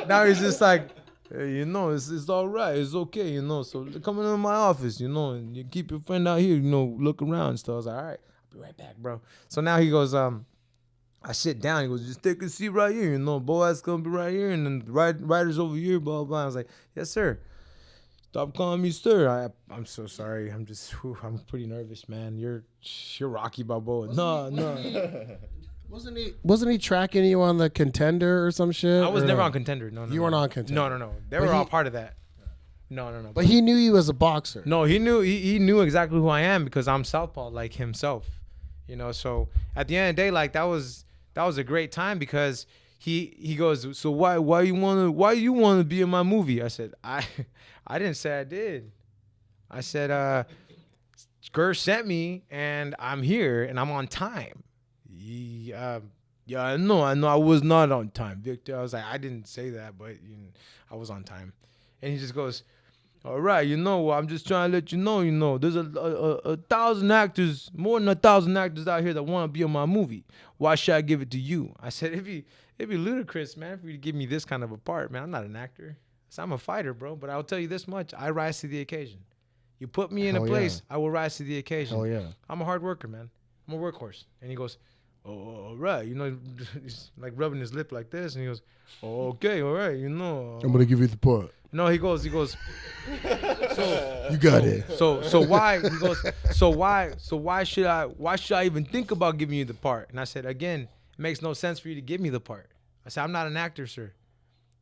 now he's just like, hey, you know, it's all right, it's okay, you know. So come into my office, you know, and you keep your friend out here, you know, look around and stuff. I was like, all right, I'll be right back, bro. So now he goes, I sit down. He goes, just take a seat right here. You know, Boaz gonna be right here, and then the rider's over here. Blah blah. I was like, yes, sir. Stop calling me sir. I'm so sorry. I'm pretty nervous, man. You're Rocky Balboa. No. Wasn't he tracking you on the Contender or some shit? I was never on Contender. No. You weren't on Contender. No. They were all part of that. No. But he knew you as a boxer. No, he knew exactly who I am because I'm southpaw like himself. You know, so at the end of the day, like that was a great time because he goes, so why you wanna be in my movie? I said, I didn't say I did. I said, Gersh sent me and I'm here and I'm on time. Yeah, I know I was not on time, Victor. I was like, I didn't say that, but I was on time. And he just goes, all right, you know, I'm just trying to let you know, there's a 1,000 actors, more than 1,000 actors out here that want to be in my movie. Why should I give it to you? I said, it'd be ludicrous, man, for you to give me this kind of a part, man. I'm not an actor. I said, I'm a fighter, bro. But I'll tell you this much. I rise to the occasion. You put me in a place, I will rise to the occasion. Hell yeah. I'm a hard worker, man. I'm a workhorse. And he goes, oh, all right. You know, he's like rubbing his lip like this. And he goes, oh, okay, all right, you know. I'm going to give you the part. No, he goes. So you got it. So why? He goes. So why should I even think about giving you the part? And I said again, it makes no sense for you to give me the part. I said I'm not an actor, sir.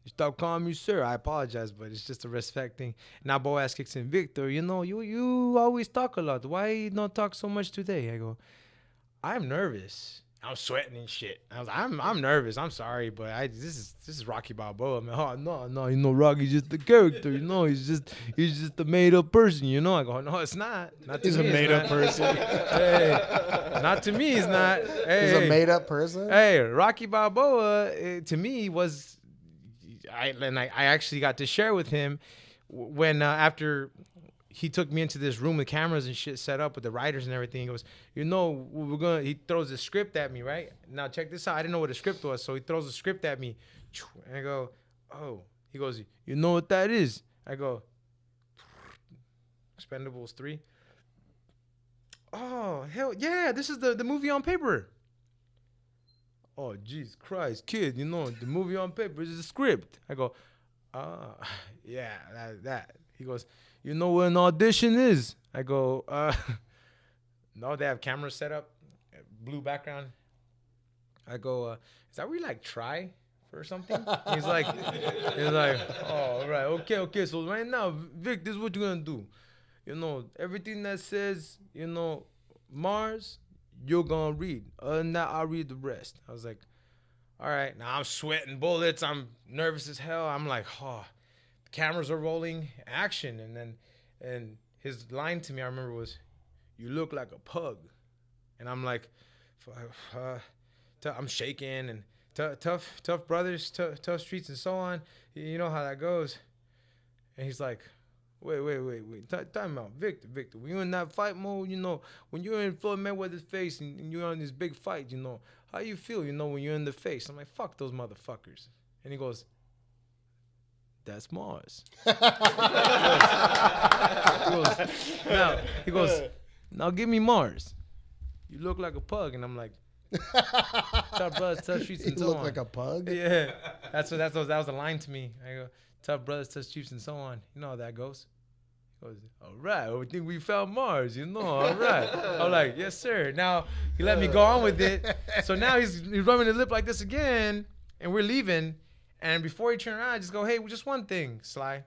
You stop calling me sir. I apologize, but it's just a respect thing. Now Boaz kicks in. Victor, you know you always talk a lot. Why you not talk so much today? I go, I'm nervous. I'm sweating and shit. I was like, I'm nervous. I'm sorry, but this is Rocky Balboa, man. Oh no, you know, Rocky's just the character, you know. He's just a made up person, you know. I go, no, it's not. Not to he's me, a made up person. Hey, not to me, he's not. Hey, he's a made up person. Hey, Rocky Balboa to me was, I actually got to share with him when after. He took me into this room with cameras and shit set up with the writers and everything. He goes, you know, he throws a script at me, right? Now check this out. I didn't know what a script was, so he throws a script at me. And I go, oh. He goes, you know what that is? I go, Expendables 3. Oh, hell yeah, this is the movie on paper. Oh, Jesus Christ, kid, you know, the movie on paper is a script. I go, yeah, that. He goes, you know what an audition is? I go, no, they have cameras set up, blue background. I go, is that where you like try for something? He's like, oh, right, okay. So right now, Vic, this is what you're gonna do. You know, everything that says, you know, Mars, you're gonna read. Other than that, I'll read the rest. I was like, all right. Now I'm sweating bullets. I'm nervous as hell. I'm like, oh. Cameras are rolling, action, and his line to me I remember was, "You look like a pug," and I'm like, I'm shaking and tough brothers, tough streets, and so on. You know how that goes. And he's like, wait, time out, Victor. When you're in that fight mode, you know, when you're in Floyd Mayweather's face and you're on this big fight, you know, how you feel, you know, when you're in the face. I'm like, fuck those motherfuckers. And he goes, that's Mars. He goes, now give me Mars. You look like a pug. And I'm like, tough brothers, tough streets, and so on. You look like a pug? Yeah. That was the line to me. I go, tough brothers, tough streets, and so on. You know how that goes. He goes, all right, I think we found Mars, you know, all right. I'm like, yes, sir. Now, he let me go on with it. So now he's rubbing his lip like this again, and we're leaving. And before he turned around, I just go, hey, just one thing, Sly.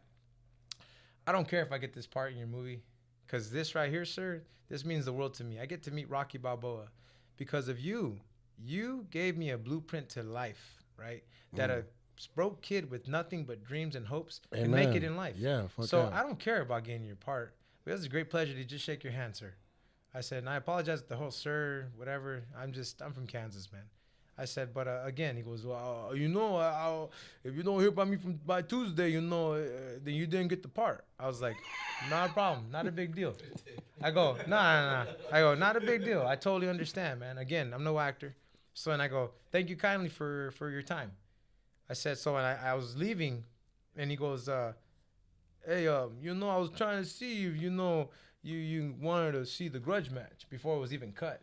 I don't care if I get this part in your movie, because this right here, sir, this means the world to me. I get to meet Rocky Balboa because of you. You gave me a blueprint to life, right? That a broke kid with nothing but dreams and hopes can make it in life. Yeah, so I don't care about getting your part. But it was a great pleasure to just shake your hand, sir. I said, and I apologize to the whole sir, whatever. I'm from Kansas, man. I said, but again, he goes, well, you know, if you don't hear about me by Tuesday, you know, then you didn't get the part. I was like, not a problem, not a big deal. I go, nah. I go, not a big deal. I totally understand, man. Again, I'm no actor. So, and I go, thank you kindly for your time. I said, so, and I was leaving, and he goes, hey, you know, I was trying to see if, you know, you wanted to see the grudge match before it was even cut.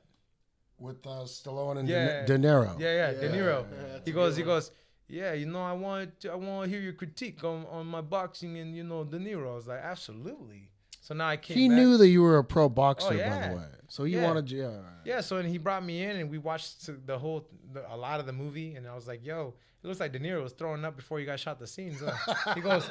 With Stallone and Yeah. De Niro. Yeah, De Niro. He goes, yeah, you know, I want to hear your critique on my boxing and, you know, De Niro. I was like, absolutely. So now I came back. He knew that you were a pro boxer, Oh, yeah. by the way. So he wanted you. Yeah, so and he brought me in and we watched a lot of the movie, and I was like, yo, it looks like De Niro was throwing up before you guys shot the scenes. He goes,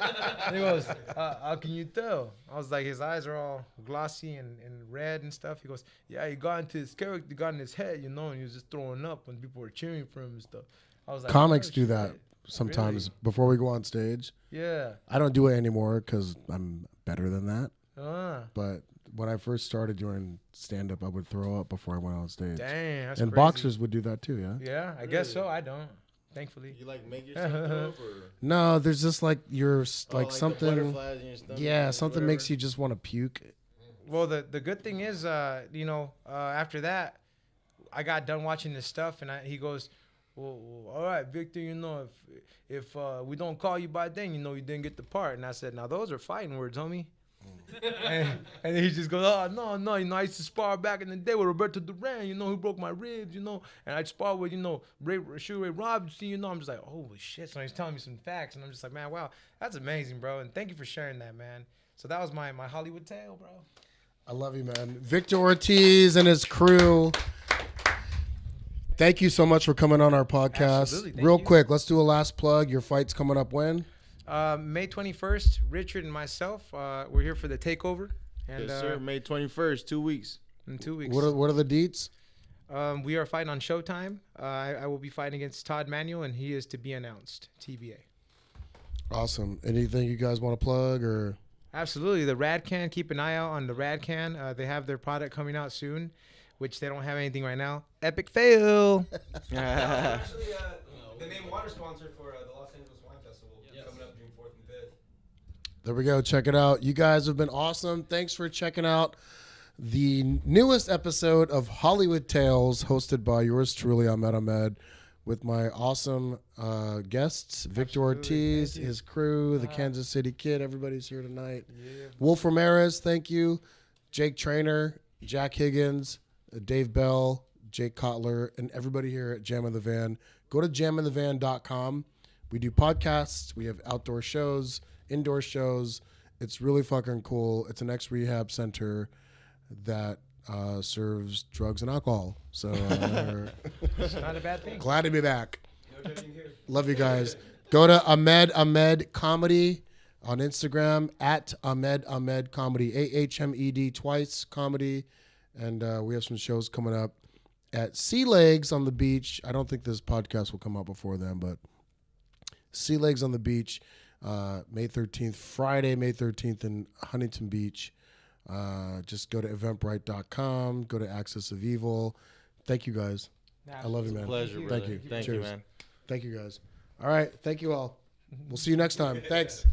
how can you tell? I was like, his eyes are all glossy and red and stuff. He goes, yeah, he got into his character, got in his head, you know, and he was just throwing up when people were cheering for him and stuff. I was like, comics oh, do shit. that sometimes Really? before we go on stage. Yeah. I don't do it anymore because I'm better than that. But when I first started doing stand-up, I would throw up before I went on stage. Dang, that's and crazy. boxers would do that too, yeah? Yeah, I guess so. I don't, thankfully. You like make yourself throw up, or No, there's just like you're like the something. butterflies in your stomach Yeah, or something whatever? makes you just want to puke. Well, the good thing is, you know, after that, I got done watching this stuff, and he goes, well, all right, Victor, you know, if we don't call you by then, you know, you didn't get the part. And I said, now those are fighting words, homie. and then he just goes, oh, no, you know, I used to spar back in the day with Roberto Duran, you know, who broke my ribs, you know, and I'd spar with, you know, Sugar Ray Robinson, you know. I'm just like, holy shit. So he's telling me some facts, and I'm just like, man, wow, that's amazing, bro. And thank you for sharing that, man. So that was my Hollywood tale, bro. I love you, man. Victor Ortiz and his crew. Thank you so much for coming on our podcast. Absolutely, thank Real you. quick, let's do a last plug. Your fight's coming up when? May 21st, Richard and myself, we're here for the takeover. And, Yes, sir. May 21st, 2 weeks. in 2 weeks. What are the deets? We are fighting on Showtime. I will be fighting against Todd Manuel, and he is to be announced. TBA. Awesome. Anything you guys want to plug or? Absolutely. The Rad Can. Keep an eye out on the Rad Can. They have their product coming out soon, which they don't have anything right now. Epic fail. Actually, the main water sponsor for the Los Angeles Wine Festival coming up June 4th and 5th. There we go. Check it out. You guys have been awesome. Thanks for checking out the newest episode of Hollywood Tales, hosted by yours truly, Ahmed, with my awesome guests, Victor Ortiz, his crew, the Kansas City Kid. Everybody's here tonight. Yeah. Wolf Ramirez, thank you. Jake Trainer, Jack Higgins, Dave Bell, Jake Kotler, and everybody here at Jam in the Van. Go to jaminthevan.com. We do podcasts. We have outdoor shows, indoor shows. It's really fucking cool. It's an ex-rehab center that serves drugs and alcohol. So It's not a bad thing. glad to be back. No judging here. Love you guys. Go to Ahmed Comedy on Instagram at Ahmed Comedy, AHMED twice comedy. And we have some shows coming up at Sea Legs on the beach. I don't think this podcast will come out before then, but Sea Legs on the beach, May 13th, Friday, May 13th in Huntington Beach. Just go to eventbrite.com, go to Axis of Evil. Thank you guys. I love you, man. Pleasure, Thank brother. you. Thank you, Cheers. man. Thank you, guys. All right. Thank you all. We'll see you next time. Thanks.